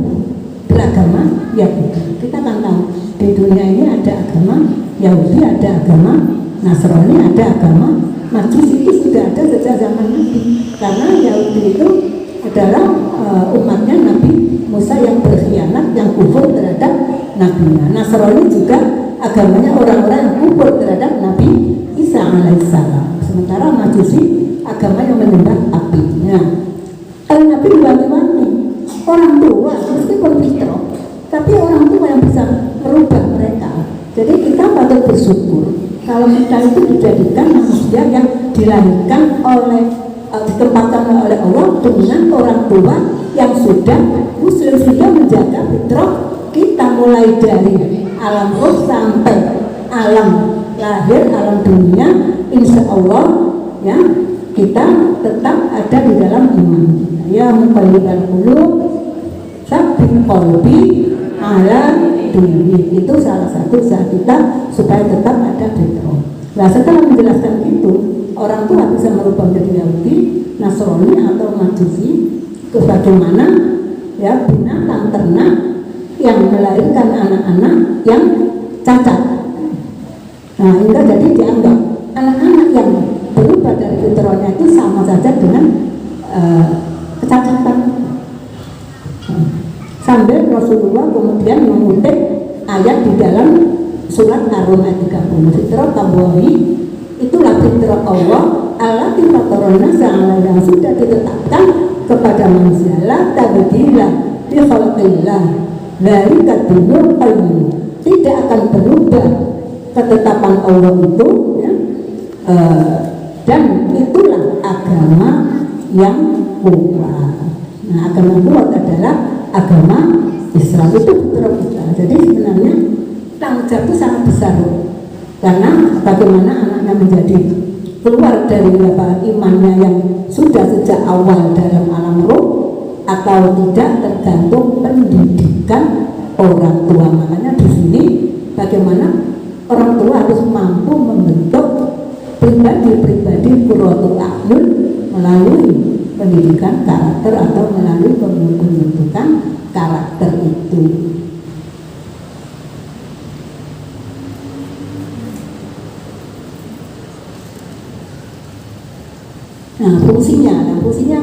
beragama Yahudi. Kita kan tahu di dunia ini ada agama Yahudi, ada agama Nasrani, ada agama Majusi. Itu sudah ada sejak zaman Nabi, karena Yahudi itu adalah umatnya Nabi Musa yang berkhianat, yang kufur terhadap nabinya. Nasrani juga agamanya orang-orang yang kufur terhadap Nabi Isa alaihissalam. Sementara Majusi agama yang menyembah apinya. Kalau Nabi diwanti-wanti, orang tua meskipun fitrah, tapi orang tua yang bisa merubah mereka. Jadi kita patut bersyukur kalau kita itu dijadikan manusia yang dilahirkan oleh ditempatkan oleh Allah dengan orang tua yang sudah muslim, sudah menjaga fitrah kita mulai dari alam roh sampai alam lahir, alam dunia. Insya Allah ya, kita tetap ada di dalam iman. Ya muqallibal qulub tsabbit qalbi ala dini. Itu salah satu usaha kita supaya tetap ada fitrah. Nah, setelah menjelaskan itu, orang tua bisa merubah menjadi Yahudi, Nasrani atau Majusi, terus bagaimana ya binatang ternak yang melahirkan anak-anak yang cacat. Nah, hingga jadi dianggap anak-anak yang berubah dari fitrahnya itu sama saja dengan kecacatan. Sambil Rasulullah kemudian mengutip ayat di dalam surat Ar-Rum ayat 30, fitrah Allahi, itulah fitrah Allah allati fatarana yang sudah ditetapkan kepada manusia, la tabdila bi khalqillah, dzalika dinul qayyim, tidak akan berubah ketetapan Allah itu ya, dan itulah agama yang kuat. Nah, agama kuat adalah agama Islam, itu fitrah kita. Jadi sebenarnya tanggung jawab itu sangat besar, karena bagaimana anaknya menjadi keluar dari imannya yang sudah sejak awal dalam alam roh atau tidak tergantung pendidikan orang tua. Makanya di sini bagaimana orang tua harus mampu membentuk pribadi-pribadi qurratul a'yun melalui pendidikan karakter atau melalui pembentukan karakter itu. Nah, fungsinya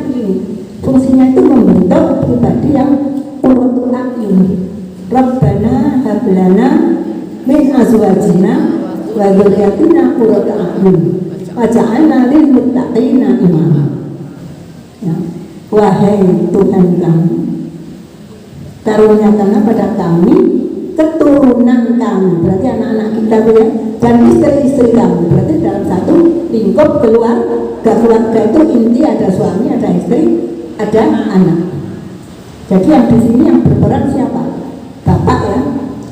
begini. Fungsinya itu membentuk pribadi yang qurratul a'yun. Rabbana hab lana min azwajina wa dzurriyyatina qurrata a'yun waj'alna lil muttaqina imama. Ya. Wahai Tuhan kami, karuniakanlah pada kami keturunan kami, berarti anak-anak kita ya, dan istri-istri kami, berarti dalam satu lingkup keluarga itu inti ada suami, ada istri, ada anak. Jadi yang di sini yang berperan siapa? Bapak ya,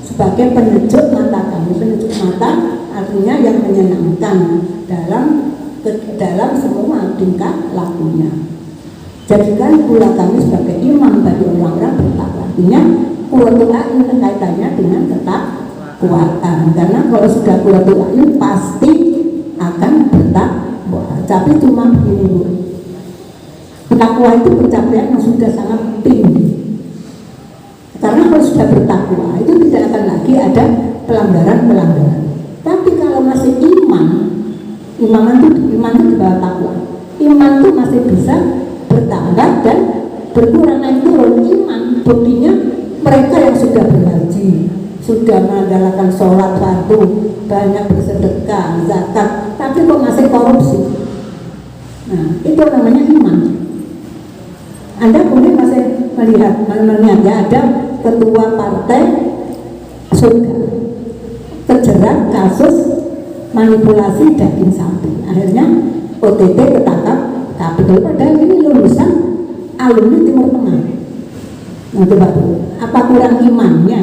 sebagai penyejuk mata kami. Penyejuk mata artinya yang menyenangkan dalam semua tingkah lakunya. Jadikan pula kami sebagai imam bagi orang-orang bertakwa. Artinya qurratul a'yun kaitannya dengan ketakwaan. Karena kalau sudah qurratul a'yun pasti akan bertakwa. Tapi cuma begini Bu, takwa itu pencapaian yang sudah sangat tinggi. Karena kalau sudah bertakwa itu tidak akan lagi ada pelanggaran-pelanggaran. Tapi kalau masih iman itu di bawah takwa. Iman itu masih bisa bertambah dan berkurang, naik turun iman. Buktinya mereka yang sudah berhaji, sudah mengandalkan sholat fardu, banyak bersedekah, zakat, tapi kok masih korupsi. Nah, itu namanya iman. Anda mungkin masih melihat ya, ada ketua partai surga terjerat kasus manipulasi daging sapi, akhirnya OTT ketangkap KPK, padahal ini lulusan alumni Timur Tengah. Nah coba tuh, apa kurang imannya?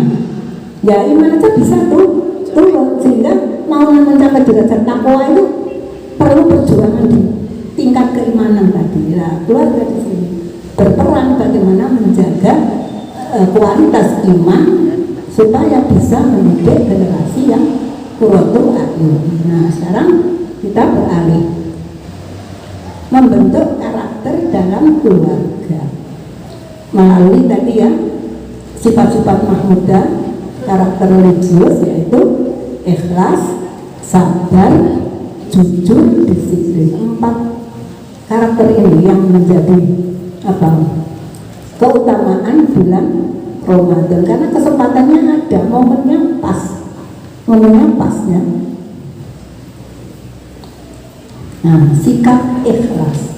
Ya iman aja bisa turun, sehingga mau mencapai derajat takwa itu perlu perjuangan di tingkat keimanan tadi. Nah, keluarga di sini berperan bagaimana menjaga kualitas iman supaya bisa mendidik generasi yang qurratul a'yun. Nah sekarang kita beralih membentuk karakter dalam keluarga melalui tadi ya sifat-sifat mahmudah, karakter religius yaitu ikhlas, sabar, jujur, disiplin. 4 karakter ini yang menjadi keutamaan bulan Ramadan, karena kesempatannya ada, momennya pas ya. Nah, sikap ikhlas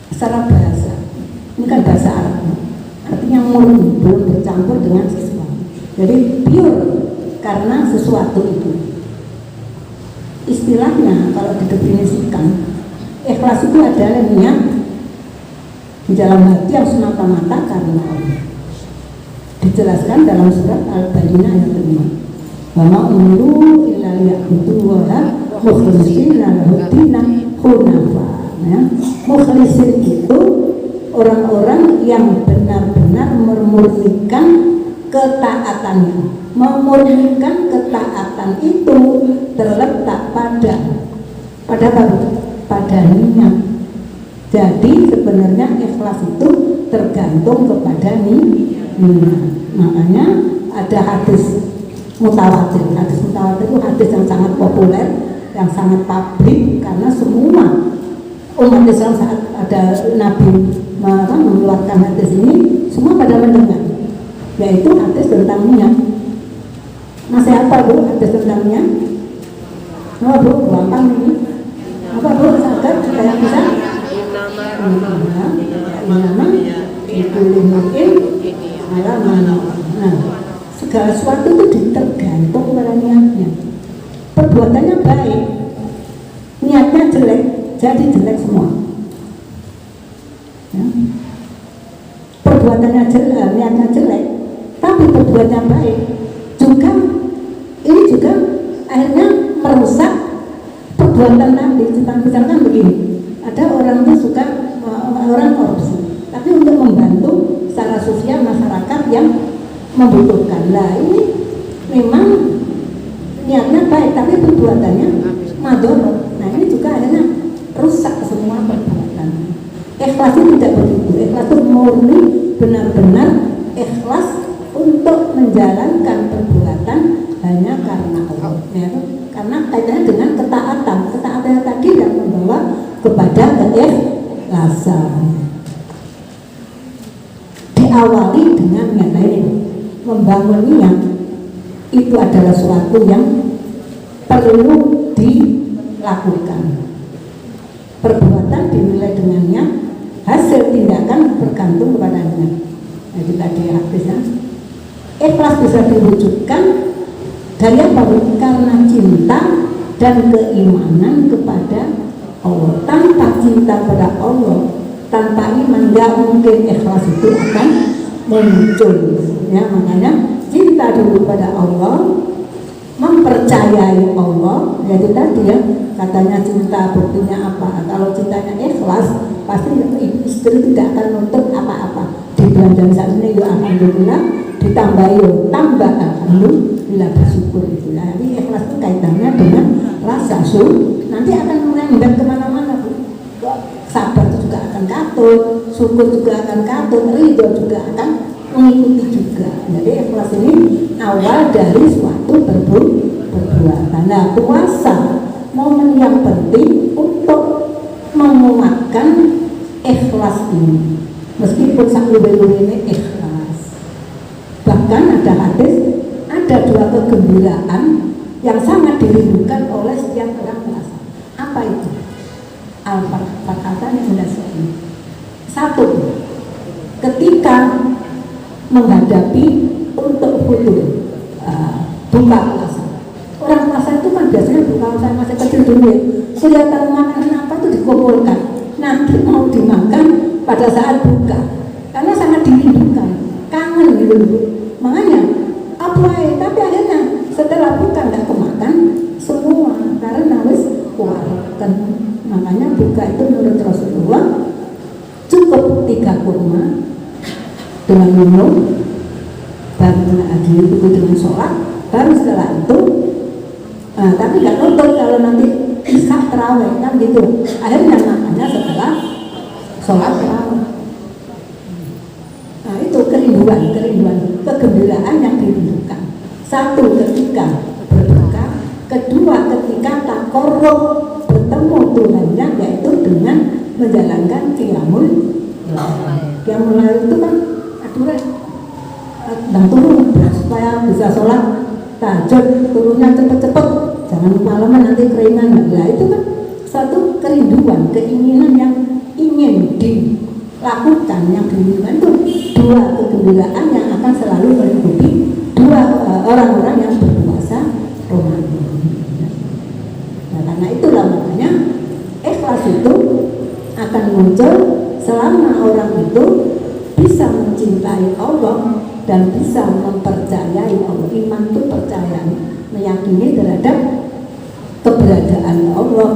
secara bahasa, ini kan bahasa Arab, artinya murni, belum bercampur dengan sesuatu. Jadi pure karena sesuatu itu. Istilahnya kalau didefinisikan, ikhlas itu adalah niat di dalam hati yang semata-mata karena Allah. Dijelaskan dalam surat Al-Bayyinah ayat 5. Wa ma umiru illa liya'budullaha mukhlishina lahu-d-dina hunafa. Mukhlisin itu orang-orang yang benar-benar memurnikan ketaatannya. Memurnikan ketaatan itu terletak pada niat. Jadi sebenarnya ikhlas itu tergantung kepada niat. Makanya ada hadis mutawatir. Hadis mutawatir itu hadis yang sangat populer, yang sangat publik, karena semua umat Islam saat ada Nabi mengeluarkan hadis ini, semua pada mendengar, yaitu hadis tentang niat. Masih apa Bu hadis tentang niat? Oh Bu, gampang ini. Apa Bu, saged kayak bisa? Nama itu limutin alaman. Nah, segala sesuatu itu tergantung pada niatnya. Perbuatannya baik, niatnya jelek, jadi jelek semua. Ya. Perbuatannya jelek, niatnya jelek, tapi perbuatannya baik, juga ini juga akhirnya merusak perbuatan tadi. Misalkan begini, ada orang itu suka orang korupsi, tapi untuk membantu secara sosial masyarakat yang membutuhkan. Lah ini memang niatnya baik, tapi perbuatannya madorot. Nah ini juga akhirnya rusak semua perbuatan. Ikhlas itu tidak begitu. Ikhlas itu murni, benar-benar ikhlas untuk menjalankan perbuatan hanya karena Allah. Ya, karena kaitannya dengan ketaatan. Ketaatan tadi yang membawa kepada keikhlasan. Diawali dengan niat lain. Membangun niat itu adalah suatu yang perlu dilakukan. Perbuatan dinilai dengan niat, hasil tindakan bergantung kepada niat. Nah, itu tadi hadisnya. Ikhlas bisa diwujudkan dari apa? Karena cinta dan keimanan kepada Allah. Tanpa cinta kepada Allah, tanpa iman, nggak mungkin ikhlas itu akan muncul. Ya, makanya cinta dulu pada Allah, mempercayai Allah. Jadi tadi ya, katanya cinta buktinya apa? Kalau cintanya ikhlas, pasti istri tidak akan nuntut apa-apa. Di bulan saat ini ya alhamdulillah, ditambah yo tambah alhamdulillah, bersyukur itu. Jadi ikhlas itu kaitannya dengan rasa syukur. Nanti akan menembak kemana-mana Bu. Sabar itu juga akan katut, syukur juga akan katut, ridho juga akan mengikuti juga. Jadi ikhlas ini awal dari suatu perbuatan. Nah, puasa momen yang penting untuk menguatkan ikhlas ini. Meskipun sakluwe ini ikhlas. Bahkan ada hadis, ada dua kegembiraan yang sangat dirindukan oleh setiap orang puasa. Apa itu? Al-Fatihah yang sudah ini. Satu, ketika menghadapi untuk futur buka puasa. Orang puasa itu kan biasanya buka puasa masih kecil dulu ya. Kelihatan makanan apa itu dikumpulkan. Nanti mau dimakan pada saat buka. Karena sangat dirindukan, kangen gitu. Makanya apa ya? Tapi akhirnya setelah buka nggak kemakan semua karena wis kuarkan. Makanya buka itu menurut Rasulullah cukup 3 kurma dengan minum, baru adil itu dengan sholat, baru setelah itu tapi nggak nutup kalau nanti isya terawih kan gitu. Akhirnya makanya setelah sholat terawih. Nah itu kerinduan, kegembiraan yang dirindukan. Satu ketika berbuka, kedua ketika takorup bertemu Tuhannya, yaitu dengan menjalankan qiyamul lail. Qiyamul lail itu kan dan turun supaya bisa sholat tahajud, turunnya cepet-cepet, jangan malaman nanti keringan. Nah itu kan satu kerinduan, keinginan yang ingin dilakukan, yang diinginkan itu dua kegembiraan yang akan selalu meliputi dua orang-orang yang berpuasa Ramadan. Nah karena itulah makanya ikhlas itu akan muncul selama orang itu bisa mencintai Allah dan bisa mempercayai Allah. Iman itu percaya, meyakini terhadap keberadaan Allah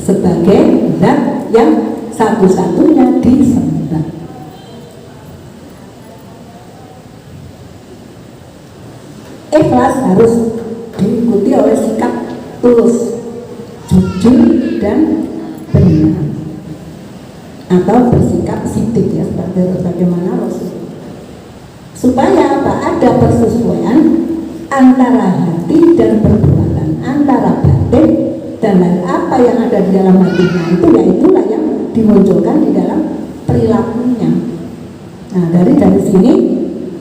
sebagai zat yang satu-satunya disembah. Ikhlas harus diikuti oleh sikap tulus, jujur dan benar. atau bersikap sidik ya seperti bagaimana Rasul, supaya apa? Ada persesuaian antara hati dan perbuatan, antara batin dan apa yang ada di dalam hatinya itu, ya itulah yang dimunculkan di dalam perilakunya. Nah dari sini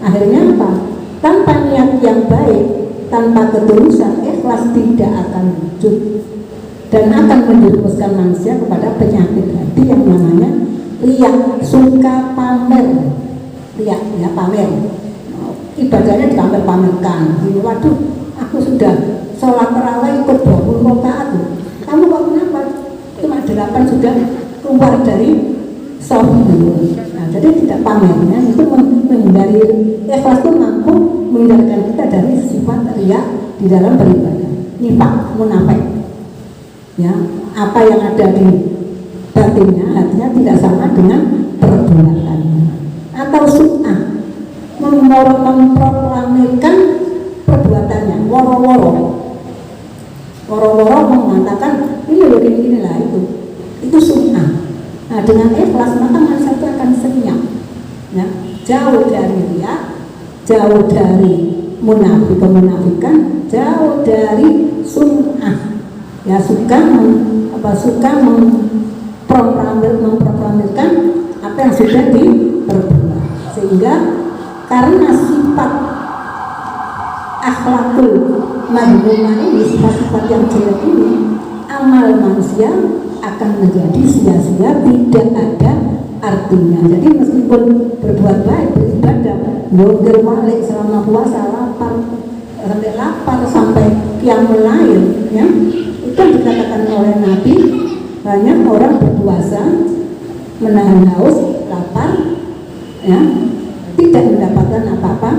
akhirnya apa? Tanpa niat yang baik, tanpa ketulusan, ikhlas tidak akan wujud dan akan menjerumuskan manusia kepada penyakit hati yang namanya riya, suka pamer. Riya ya pamer, ibadahnya dipamer-pamerkan. Waduh, aku sudah sholat tarawih ikut 20 rakaat, kamu kok kenapa cuma 8 sudah keluar dari sholat dulu. Nah, jadi tidak pamernya itu menghindari, ikhlas itu mampu menghindarkan kita dari sifat riya di dalam beribadah, nifaq, munafik. Ya, apa yang ada di batinnya, hatinya tidak sama dengan perbuatannya. Atau su'ah, memproklamirkan perbuatannya, woro-woro mengatakan ini loh gini lah, itu su'ah. Nah dengan ikhlas maka manusia itu akan senyap, ya, jauh dari riya, jauh dari kemunafikan, jauh dari sum'ah, ya suka memproklamirkan apa yang sudah diperbuat, sehingga karena sifat akhlakul madhumah ini, sifat-sifat yang jelek ini, amal manusia akan menjadi sia-sia, tidak ada artinya. Jadi meskipun berbuat baik, beribadah, nyogel walik selama puasa, lapar sampai qiyamul lail, ya, itu dikatakan oleh Nabi, banyak orang berpuasa menahan haus, lapar, ya, tidak mendapatkan apa-apa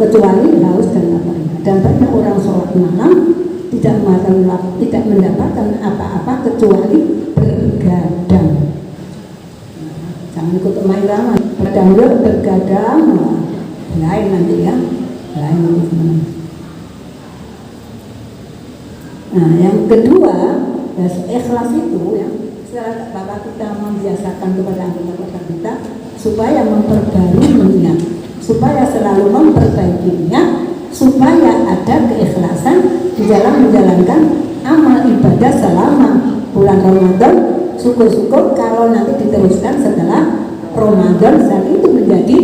kecuali haus dan lapar. Dan banyak orang sholat malam tidak mendapatkan apa-apa kecuali bergadang. Jangan ikut irama, bergadang, lain nanti ya, lain nanti. Nah, yang kedua, ya, ikhlas itu ya, secara Bapak kita membiasakan kepada anggota kita supaya memperbarui niat, supaya selalu memperbaiki niat, supaya ada keikhlasan di dalam menjalankan amal ibadah selama bulan Ramadan. Syukur-syukur kalau nanti diteruskan setelah Ramadan, dan itu menjadi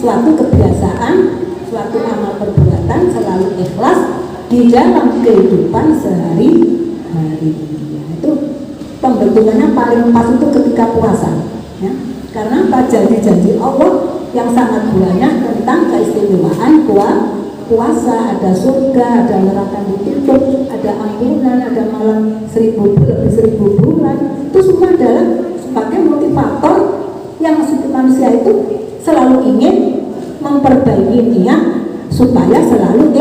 suatu kebiasaan, suatu amal perbuatan selalu ikhlas di dalam kehidupan sehari-hari. Itu pembentukannya paling pas itu ketika puasa, ya. Karena apa? Janji-janji Allah yang sangat banyak tentang keistimewaan puasa, ada surga, ada neraka ditutup, ada ampunan, ada malam 1000 bulan. Itu semua adalah sebagai motivator yang manusia itu selalu ingin memperbaiki niat supaya selalu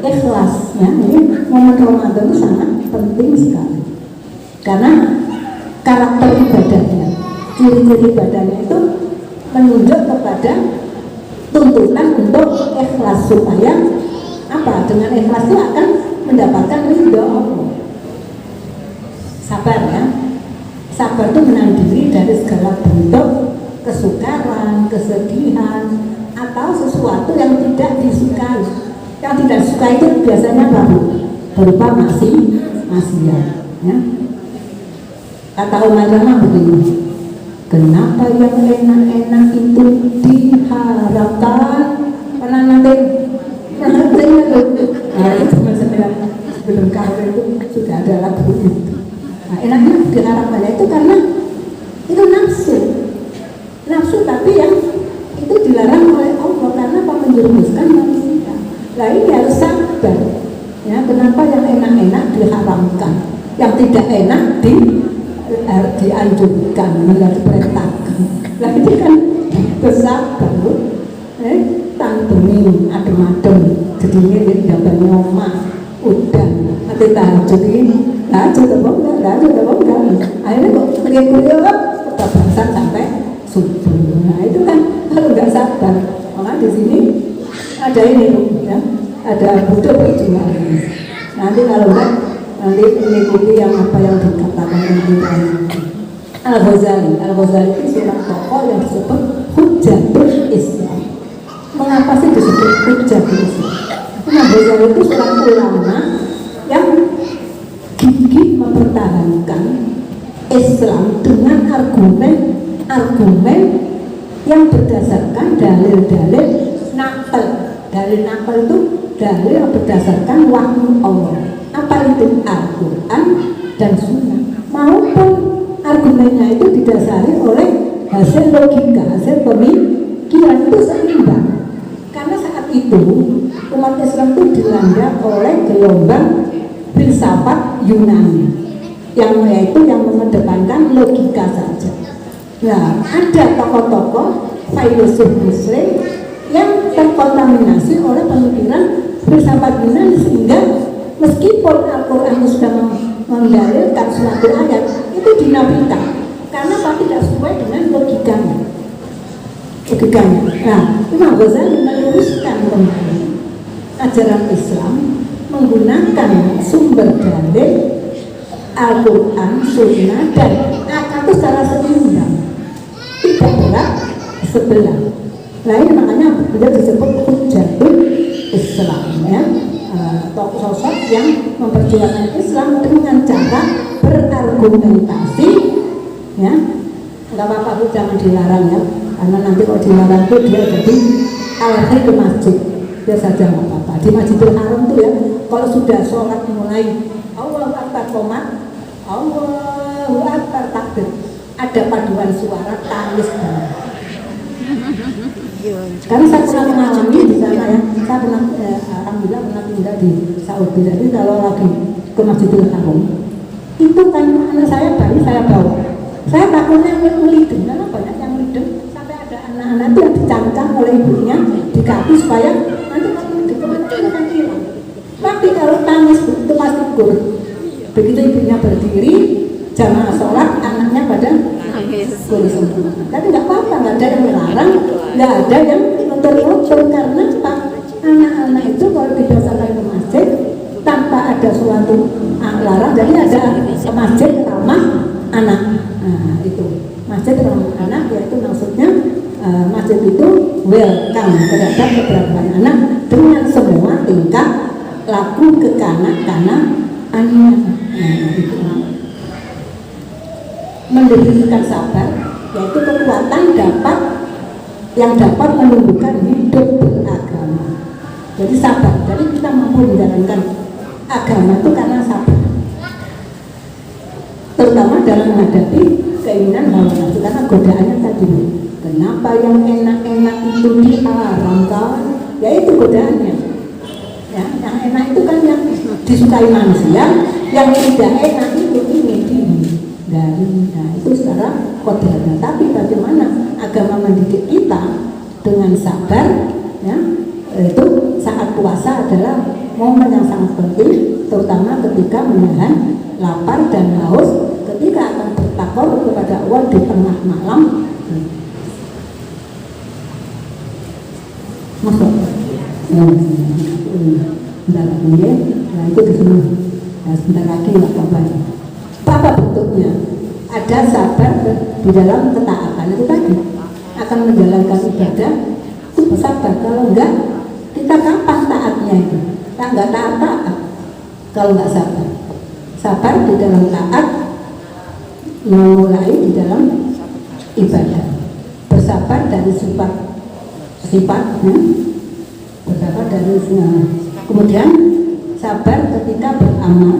ikhlas, ya. Ini momen Ramadan itu sangat penting sekali karena karakter ibadahnya, ciri-ciri ibadahnya itu menunjuk kepada tuntutan untuk ikhlas, supaya apa? Dengan ikhlas itu akan mendapatkan ridho Allah. Sabar ya, sabar itu menahan diri dari segala bentuk kesukaran, kesedihan, atau sesuatu yang tidak disukai. Yang tidak suka itu biasanya berupa maksiat, ya. Kata Umar begini, kenapa yang enak-enak itu diharapkan? Karena nanti nah itu sebelum kawin itu sudah ada lagu itu. Nah, enaknya diharapkannya itu karena itu nafsu, tapi yang itu dilarang oleh Allah karena apa? Menjerumuskan manusia. Nah ini harus sabar, ya. Kenapa yang enak-enak diharamkan, yang tidak enak dianjurkan, menjadi perintahkan. Nah ini kan bersabar, tanggungi adem-adem, jadinya tidak bernyoma, udah nanti tahajud ini, tahajud apa enggak, akhirnya kok kuliah kebablasan sampai subuh. Nah itu kan kalau nggak sabar, malah di sini ada ini, ya, ada butuh juga. Nanti kalau enggak, nanti mengikuti yang apa yang dikatakan itu. Al-Ghazali itu seorang tokoh yang disebut Hujjatul Islam. Mengapa sih disebut Hujjatul Islam? Al-Ghazali itu seorang ulama yang gigih mempertahankan Islam dengan argumen yang berdasarkan dalil-dalil nakal. Dalil nakal itu dalil yang berdasarkan wahyu Allah. Apa itu? Al-Quran dan Sunnah. Maupun argumennya itu didasari oleh hasil logika, hasil pemikiran itu seimbang. Karena saat itu umat Islam itu dilanda oleh gelombang filsafat Yunani yang mengedepankan logika saja. Nah, ada tokoh-tokoh filosof Muslim yang terkontaminasi oleh pemikiran filsafat Yunani, sehingga meskipun Al-Quran sudah mendalilkan suatu ayat itu dinafikan karena tidak sesuai dengan logikanya. Nah, Imam Ghazali meluruskan kembali ajaran Islam menggunakan sumber dalil Al-Quran, Sunnah, dan akal itu secara seimbang, tidak berat sebelah. Nah, ini makanya beliau disebut Hujjatul Islam, ya. Tokoh sosok yang memperjuangkan Islam dengan cara berargumentasi, ya. Nggak apa-apa, itu jangan dilarang, ya, karena nanti kalau dilarang itu dia jadi alih ke masjid. Biar saja nggak apa-apa. Di Masjidil Haram itu, ya, kalau sudah sholat mulai Allahu Akbar qomat, Allahu Akbar takbir, ada paduan suara tangis banget. Karena saya pernah mengalami di sana, ya, saya pernah alhamdulillah pernah tinggal di Saudi. Jadi kalau lagi ke Masjidil Haram itu kan anak saya bayi saya bawa, saya takutnya melidung karena banyak yang melidung sampai ada anak-anak itu yang dicancang oleh ibunya di kaki supaya nanti kalau melidung kebetulan akan hilang. Tapi kalau tangis itu pasti gur. Begitu ibunya berdiri jamaah sholat, anaknya pada gur semua. Tapi nggak apa-apa, nggak ada yang melarang, nggak ada yang ngotor-ngotor, karena Pak, anak-anak itu kalau dibiasakan ke masjid tanpa ada suatu larang, jadi ada masjid ramah anak. Nah, itu masjid ramah anak, yaitu maksudnya masjid itu welcome terhadap keberadaan anak dengan semua tingkah laku kekanak-kanakannya. Nah, itu mendirikan sabar, yaitu kekuatan yang dapat menumbuhkan hidup beragama. Jadi sabar, jadi kita mampu menjalankan agama itu karena sabar, terutama dalam menghadapi keinginan hawa nafsu, karena godaannya tadi. Kenapa yang enak-enak itu diharamkan? Ya itu godaannya. Ya, yang enak itu kan yang disukai manusia, yang tidak enak itu ingin dihindari. Nah, itu secara kodratnya. Tapi bagaimana agama mendidik kita dengan sabar, ya, itu saat puasa adalah momen yang sangat penting, terutama ketika menahan lapar dan haus, ketika akan bertakwa kepada Allah di tengah malam. Masuk. Sebentar lagi, ya. Nah, itu di sini. Nah, sebentar lagi nggak apa-apa. Apa bentuknya? Ada sabar di dalam ketaatan itu tadi, akan menjalankan ibadah itu bersabar. Kalau enggak, kita kapan taatnya itu? Kita enggak taat kalau enggak sabar. Sabar di dalam taat, memulai di dalam ibadah. Bersabar dari sifatnya, bersabar dari kemudian sabar ketika beramal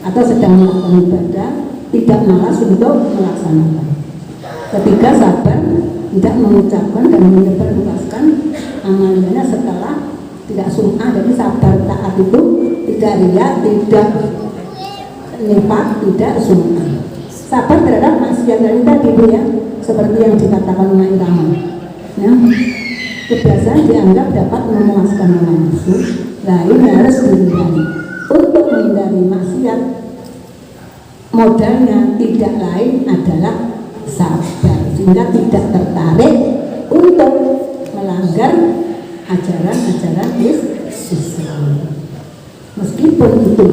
atau sedang melakukan ibadah, tidak malas untuk melaksanakan. Ketiga, sabar tidak mengucapkan dan menyebarluaskan amalnya setelah tidak sum'ah. Jadi sabar taat itu tidak riya, tidak nifaq, tidak sum'ah. Sabar terhadap maksiat tadi, ya, seperti yang dikatakan oleh Irama, ya, kebiasaan dianggap dapat memuaskan hawa nafsu, lain harus dihindari. Untuk menghindari maksiat, modalnya tidak lain adalah sabar, sehingga tidak tertarik untuk melanggar ajaran-ajaran Islam. Meskipun itu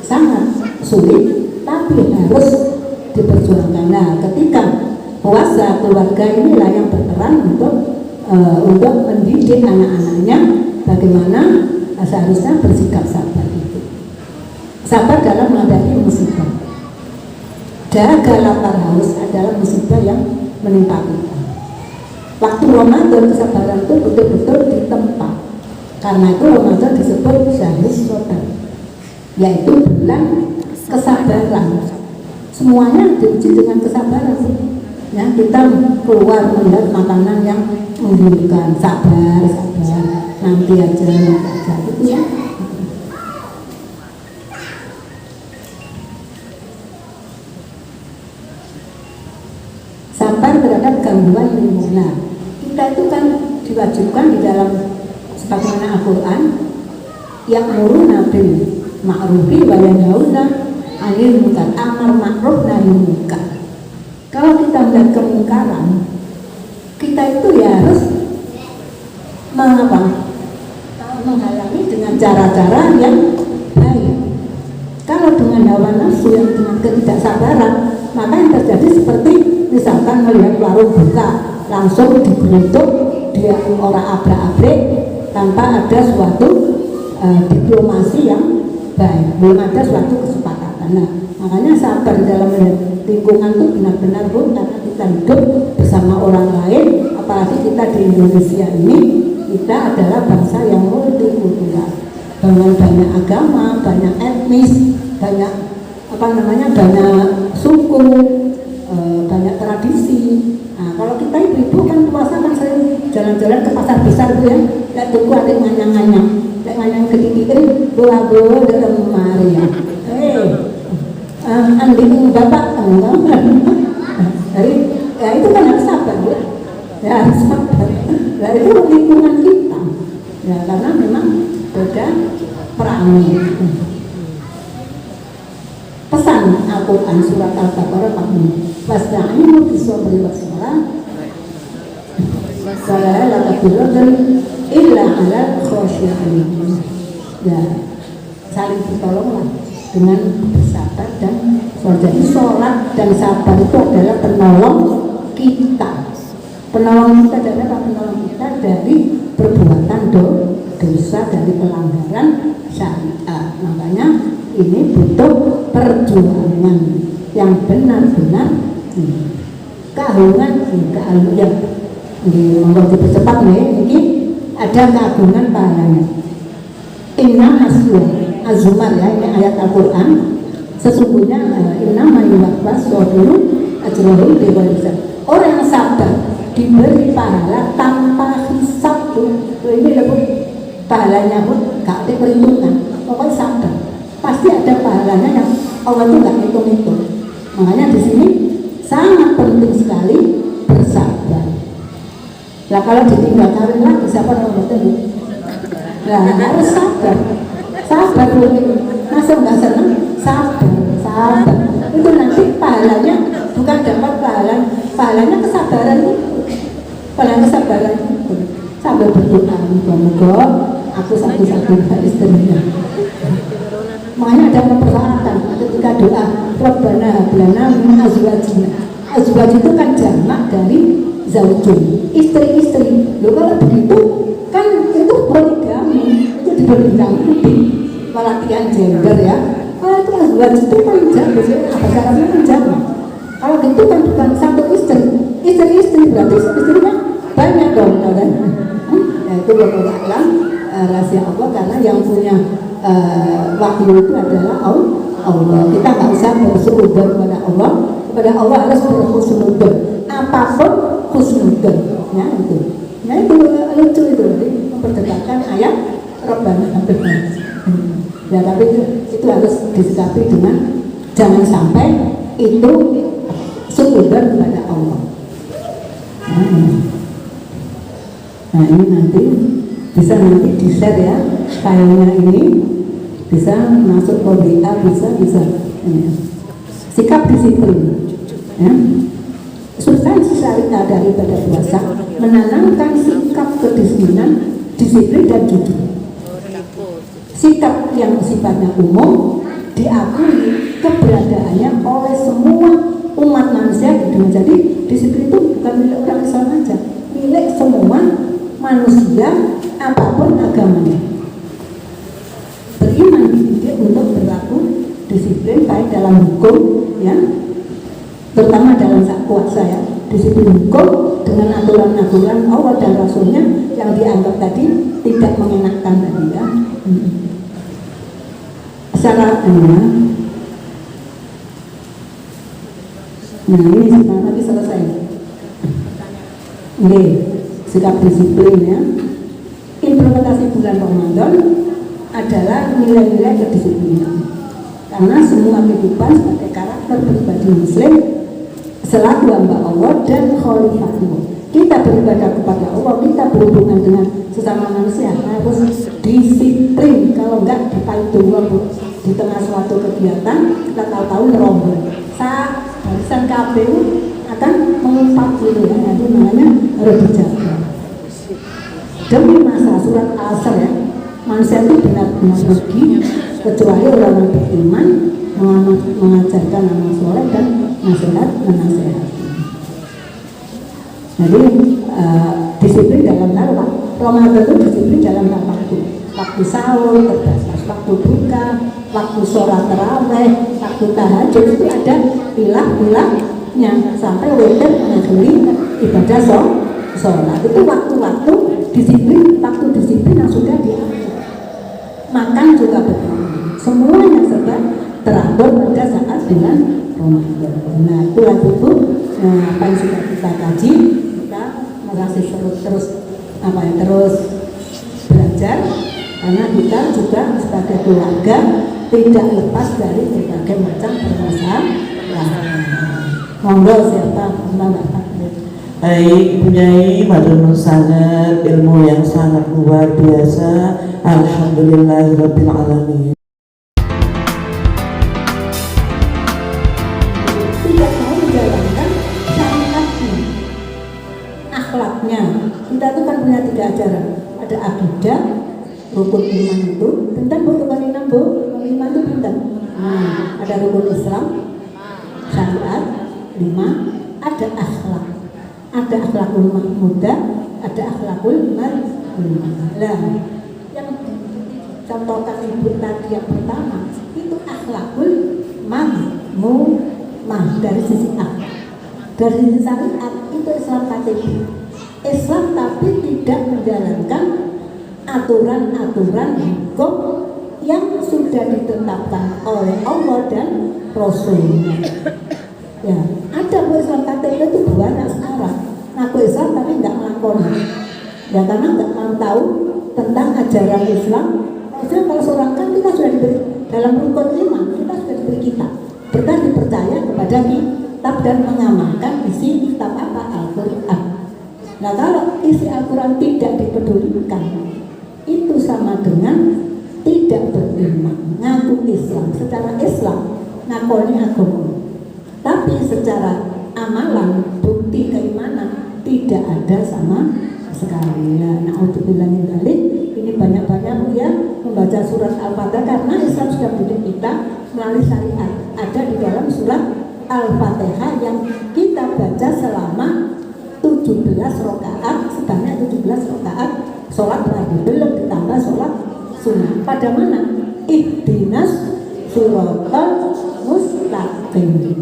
sangat sulit, tapi harus diperjuangkan. Nah, ketika puasa, keluarga inilah yang berperan untuk mendidik anak-anaknya bagaimana seharusnya bersikap sabar itu. Sabar dalam menghadapi musibah. Dahaga, lapar, haus adalah musibah yang menimpa kita. Waktu Ramadan kesabaran itu betul-betul ditempa. Karena itu Ramadan disebut syahrul sabar, yaitu bulan kesabaran. Semuanya diuji dengan kesabaran. Ya, kita keluar melihat makanan yang menggugurkan, sabar, nanti aja gitu ya. Sabar terhadap gangguan lingkungan. Kita itu kan diwajibkan di dalam sebagaimana Al-Quran yang muruna bil ma'rufi wa yanhauna 'anil munkar, amar ma'ruf nahi munkar. Kalau kita melihat kemungkaran, kita itu ya harus menghalangi dengan cara-cara yang baik. Kalau dengan hawa nafsu yang dengan ketidaksabaran, maka yang terjadi seperti misalkan melihat warung buka langsung digerutuk, dia orang abrak-abrik tanpa ada suatu diplomasi yang baik, belum ada suatu kesepakatan. Nah, makanya sabar dalam lingkungan itu benar-benar karena kita hidup bersama orang lain, apalagi kita di Indonesia ini, kita adalah bangsa yang multikultural dengan banyak agama, banyak etnis, banyak banyak suku, banyak tradisi. Nah, kalau kita ibu-ibu kan puasa kan sering jalan-jalan ke pasar besar tuh ya, lihat tuku ada nganyang-nganyang, lihat nganyang kedikit, bola-bola dalam lemari ya. Anding bapak dari ya itu kan harus sabar ya, harus sabar. Nah, itu lingkungan kita ya, karena memang beda perangai. Pesan Al-Quran surat Al-Baqarah 40, wasta'inu bis-sabri was-salah wala taqulun illa 'alal khashi'in. Ya, saling bertolonglah dengan bersabar dan sholat. Jadi sholat dan sabar itu adalah penolong kita. Penolong kita adalah penolong kita dari perbuatan dosa, dari pelanggaran syariat. Makanya ini butuh perjuangan yang benar-benar keagungan yang mau dipercepat nih. Ini ada keagungan pahalanya. Inna azumar ya, ini ayat Al-Quran. Sesungguhnya inna mayuwafas soduru ajrohul biwajah. Orang yang sabar diberi pahala tanpa hisab tuh. Ini lebih pahalanya pun gak diperhitungkan. Pokoknya sabar pasti ada pahalanya yang Allah itu gak hitung-hitung. Makanya di sini sangat penting sekali bersabar. Lah kalau ditinggal kawin lagi siapa yang betul? Nah, harus sabar. Sabar dulu. Masa nggak senang? Sabar. Itu nanti pahalanya bukan dapat pahalanya kesabaran itu. Pahala kesabaran itu. Sambil berdoa, moga-moga aku satu-satunya istrinya. Makanya ada persyaratan ketika doa Rabbana hablana min azwajina. Azwaj itu kan jamak dari zaujun, istri-istri. Loh kalau begitu kan itu poligami, itu dibilang di pelatihan gender ya. Kalau itu azwaj itu kan jamak, apa caranya kan jamak. Kalau gitu kan bukan satu istri berarti istrinya banyak dong, kan? Ya itu Allah rahasia Allah, karena yang punya wahyu itu adalah Allah. Kita nggak usah bersuudzon kepada Allah harus berhusnudzon. Apapun husnudzon, ya itu. Nah itu lucu itu, memperdebatkan ayat Rabbana hablana. Ya tapi itu harus disikapi dengan jangan sampai itu suudzon kepada Allah. Nah ini nanti bisa di-share ya, filenya ini bisa masuk ke WA, bisa ini. Sikap disiplin ya. Substansi syariat daripada puasa menanamkan sikap kedisiplinan, disiplin dan jujur. Sikap yang sifatnya umum diakui keberadaannya oleh semua umat manusia di dunia. Jadi disiplin itu bukan milik orang Islam aja, milik semua manusia apapun agamanya. Beriman dididik untuk berlaku disiplin baik dalam hukum, ya, terutama dalam kuasa, ya, disiplin hukum dengan aturan-aturan Allah dan Rasulnya yang dianggap tadi tidak mengenakan tadi, ya. Syaratnya, nah ini sekarang lagi selesai. Oke, sikap disiplin, ya. Implementasi bulan Ramadan adalah nilai-nilai kedisiplinan. Karena semua kehidupan sebagai karakter pribadi Muslim selaku hamba Allah dan khalifatullah. Kita beribadah kepada Allah, kita berhubungan dengan sesama manusia harus disiplin. Kalau enggak dipaitu di tengah suatu kegiatan kita tahu-tahu nerombol. Saat barisan KPU akan mengumpat gitu, ya, itu namanya harus dijaga. Demi masa surat Al-Asr, ya, manusia itu benar-benar rugi kecuali orang yang beriman, mengajarkan amal soleh dan nasihat menasehati. Jadi disiplin dalam hal Ramadan itu disiplin dalam hal waktu sahur, terbatas waktu buka, waktu sholat tarawih, waktu tahajud, itu ada pilah-pilahnya sampai witir mengakhiri ibadah sholat. Itu waktu-waktu disiplin, waktu disiplin yang sudah diatur. Makan juga begitu. Semuanya serba teratur pada saat bulan Ramadan. Nah, itulah itu apa yang sudah kita kaji. Kita masih terus belajar, karena kita juga sebagai keluarga tidak lepas dari berbagai macam permasalahan. Monggo siapa Mbak? Baik, Ibu Nyai, matur nuwun sangat, ilmu yang sangat luar biasa. Alhamdulillahirabbil alamin. Tidak mau menjalankan syariatnya, akhlaknya. Kita itu kan punya 3 ajaran. Ada akidah, rukun iman itu, tentang rukun iman itu tentang. Ada rukun Islam, syariat, 5, ada akhlak. Ada akhlakul mahmudah, ada akhlakul madhumah. Yang contohkan ibu tadi yang pertama itu akhlakul mahmumah dari sisi akhlak. Dari sisi syariat itu Islam KTP. Islam tapi tidak menjalankan aturan-aturan hukum yang sudah ditetapkan oleh Allah dan Rasulnya. Ya, ada Islam KTP itu banyak sekarang. Ngaku Islam tapi nggak ngelakoni. Ya karena nggak mau tahu tentang ajaran Islam. Maksudnya kalau seorang kan kita sudah diberi dalam rukun iman, kita sudah diberi kitab. Kita dipercaya kepada kitab dan mengamalkan isi kitab apa? Al-Quran. Nah kalau isi Al-Quran tidak dipedulikan, itu sama dengan tidak beriman. Ngaku Islam secara Islam, ngakoni agama. Tapi secara amalan, bukti keimanan tidak ada sama sekali. Ya, na'udzubillah min dzalik. Ini banyak-banyak ya membaca surat Al-Fatihah karena Islam sudah mendidik kita melalui syariat. Ada di dalam surat Al-Fatihah yang kita baca selama 17 rakaat, sebanyak 17 rakaat sholat wajib, belum ditambah sholat sunnah. Pada mana? Ihdinas siratal mustaqim.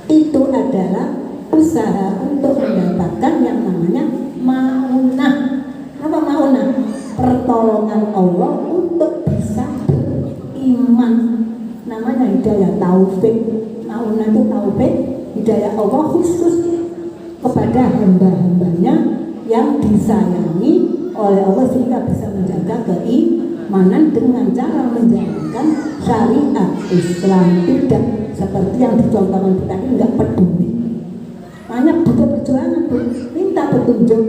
Itu adalah usaha untuk mendapatkan yang namanya maunah. Apa maunah? Pertolongan Allah untuk bisa beriman. Namanya hidayah taufik. Maunah itu taufik, hidayah Allah khusus kepada hamba-hambanya yang disayangi oleh Allah sehingga bisa menjaga keimanan dengan cara menjalankan syariat Islam. Tidak seperti yang dicontohkan kita ini, nggak peduli. Makanya butuh perjuangan, minta petunjuk,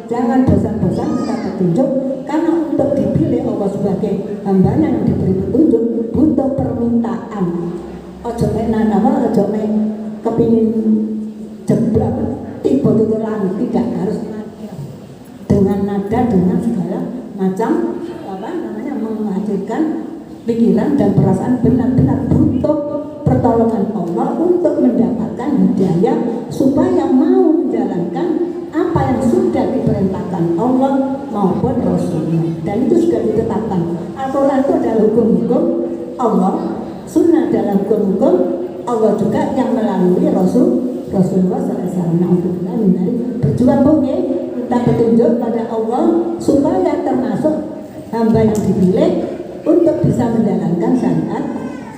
jangan bosan-bosan minta petunjuk, karena untuk dipilih Allah sebagai hambanya yang diberi petunjuk butuh permintaan. Ojo kepingin jeblak tiba tutur langit, tidak harus dengan nada, dengan segala macam menghadirkan pikiran dan perasaan, benar-benar butuh pertolongan Allah untuk mendapatkan Rasulnya. Dan itu sudah ditetapkan. Al-Quran itu adalah hukum-hukum Allah, sunnah adalah hukum-hukum Allah juga yang melalui Rasulullah SAW. Nah, untuk berjuang bukti, minta petunjuk pada Allah supaya termasuk hamba yang dipilih untuk bisa menjalankan syariat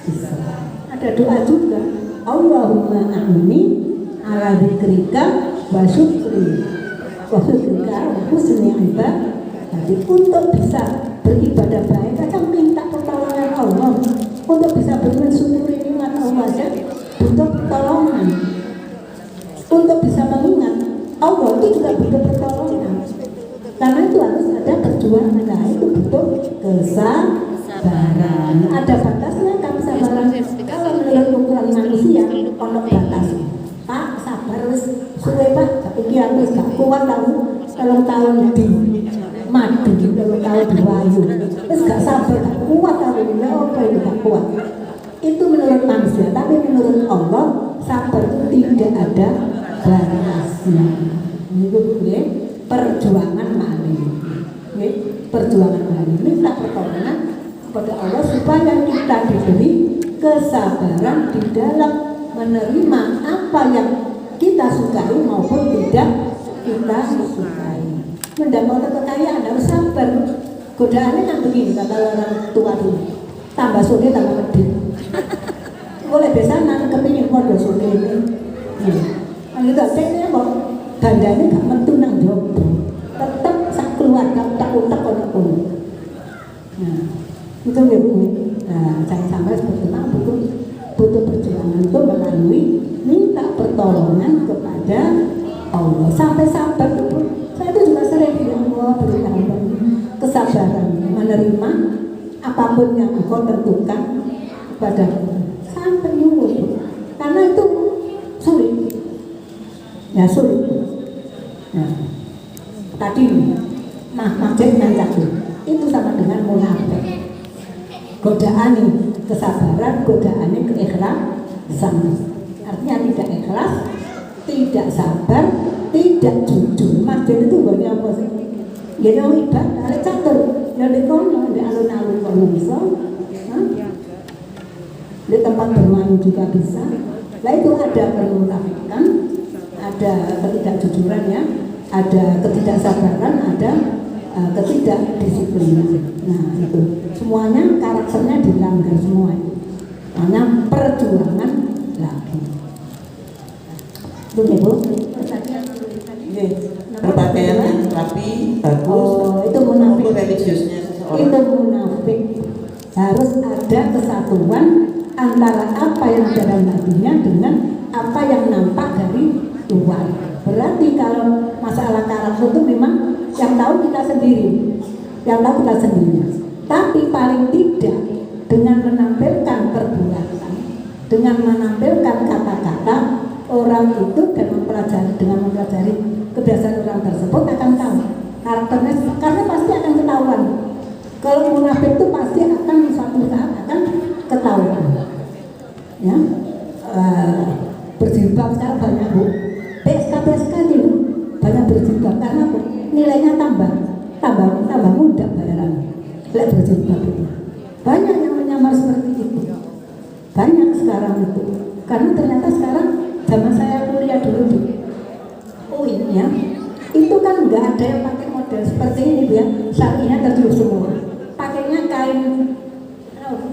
Islam. Ada doa juga, Allahumma a'inni ala dzikrika wa syukrika wa husni ibadah. Jadi untuk bisa beribadah baik aja minta pertolongan Allah. Untuk bisa bersyukuri nikmat Allah aja butuh pertolongan. Untuk bisa mengingat Allah itu juga butuh pertolongan. Karena itu harus ada perjuangan. Nah, itu butuh kesabaran. Ada batasnya kan kesabaran. Kalau menurut ukuran manusia, ono batas. Pak, sabar wis suwe Pak, iki aku wis gak kuat kalau tahun di mati, kalau tahun di wayu. Wis gak sabar, gak kuat aku ya apa itu gak kuat. Itu menurut manusia, tapi menurut Allah sabar itu tidak ada batasnya. Itu ya, perjuangan malih. Ya, perjuangan malih. Minta pertolongan kepada Allah supaya kita diberi kesabaran di dalam menerima apa yang kita sukai maupun tidak kita sukai. Mendapat kekayaan harus sabar. Godaannya kan begini kata orang tua dulu. Tambah suge tambah medit. Boleh besanan kepingin modal suge ini. Kalau tidak saya kok gandanya gak mentu nang jopo. Tetap sak keluarga utak-utak orang. Nah, itu ya Bu. Nah, saya sampai seperti itu butuh perjuangan itu melalui minta pertolongan kepada Allah. Sampai sabar itu, saya itu juga sering ya Allah berikan kesabaran menerima apapun yang Engkau tentukan padaku. Sampai nyuwun, karena itu sulit. Ya sulit. Nah, tadi maksud nanti itu sama dengan munafik. Godaan kesabaran, godaan keikhlasan. Artinya tidak ikhlas, tidak sabar, tidak jujur. Masjid itu banyak apa sih? Jadi orang ibadah, ada catur, ada kono, ada alun-alun kono bisa, di tempat bermain juga bisa. Nah itu ada kemunafikan, ada ketidakjujuran ya, ada ketidaksabaran, ada ketidakdisiplinan. Nah itu semuanya karakternya dilanggar semua. Hanya perjuangan lagi. Itu Bu. Berpakaian rapi, bagus. Oh, itu munafik. Religiusnya seseorang. Itu munafik. Harus ada kesatuan antara apa yang dalam hatinya dengan apa yang nampak dari luar. Berarti kalau masalah karakter itu memang yang tahu kita sendiri, Tapi paling tidak dengan menampilkan perbuatan, dengan menampilkan kata-kata orang itu dan mempelajari kebiasaan orang tersebut akan tahu karakternya, karena pasti akan ketahuan. Kalau munafik itu pasti akan suatu saat akan ketahuan. Ya, berjilbab sekarang banyak Bu. PSK nih banyak berjilbab karena apa? Nilainya tambah mudah bayaran. Lihat berjilbab itu. Banyak yang menyamar seperti itu. Banyak sekarang itu. Karena ternyata sekarang zaman saya kuliah dulu di UIN ya, itu kan nggak ada yang pakai model seperti ini ya, syariahnya tertulis semua. Pakainya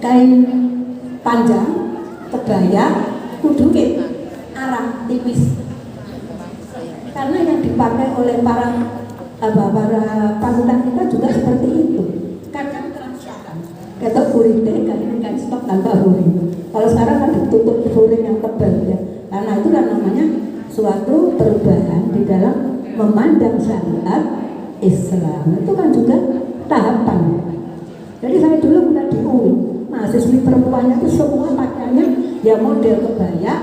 kain panjang, kebaya, kudukit, arah tipis. Karena yang dipakai oleh para panutan kita juga seperti itu. Kadang transparan. Kata kurite, kain stok tanpa huring. Kalau sekarang kan ditutup huring yang tebal ya. Karena itu kan namanya suatu perubahan di dalam memandang syariat Islam. Itu kan juga tahapan. Jadi saya dulu pernah di UI, mahasiswi perempuannya itu semua pakaiannya ya model kebaya,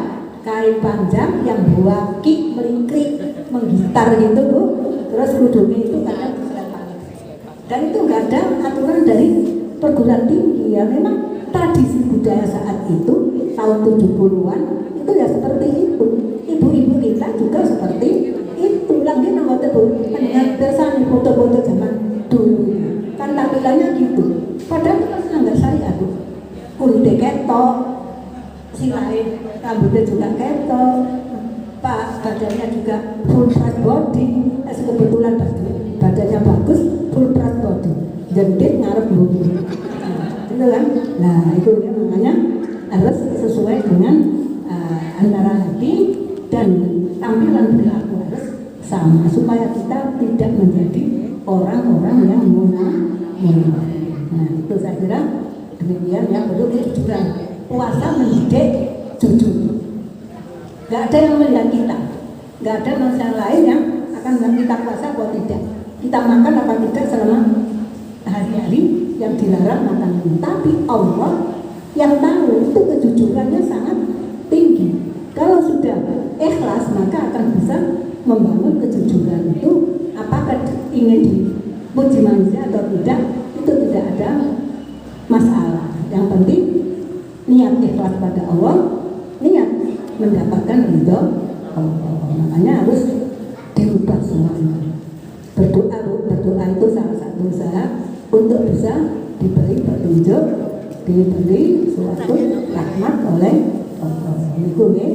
kain panjang yang buaki, melingkrik, menggitar gitu Bu. Terus kudungnya itu kadang diselepan. Dan itu nggak ada aturan dari perguruan tinggi ya. Memang tradisi budaya saat itu tahun 70-an itu ya seperti itu. Ibu-ibu kita juga seperti itu. Lagi nomor tebu, dengan bersama foto-foto zaman dulu gitu. Padahal itu kan nggak syariat tuh. Kulitnya ketok, si lain rambutnya juga ketok, pak badannya juga full fat body. Kebetulan badannya bagus, full fat body, jendik ngarep bumi. Itu kan. Nah itu ya, makanya harus sesuai dengan antara hati dan tampilan perilaku harus sama supaya kita tidak menjadi orang-orang yang munafik. Nah itu saya kira demikian ya, perlu kejujuran. Puasa mendidik jujur. Gak ada yang melihat kita, gak ada manusia lain yang akan melihat kita puasa atau tidak, kita makan apa tidak selama hari-hari yang dilarang makan ini. Tapi Allah yang tahu itu kejujurannya sangat tinggi. Kalau sudah ikhlas maka akan bisa membangun kejujuran itu. Apakah ingin dipuji manusia atau tidak, itu tidak ada masalah. Yang penting niat ikhlas pada Allah, niat mendapatkan ridho Allah. Makanya harus dirubah semuanya. Berdoa itu salah satu usaha untuk bisa diberi petunjuk, diberi suatu rahmat oleh Allah. Itu ya,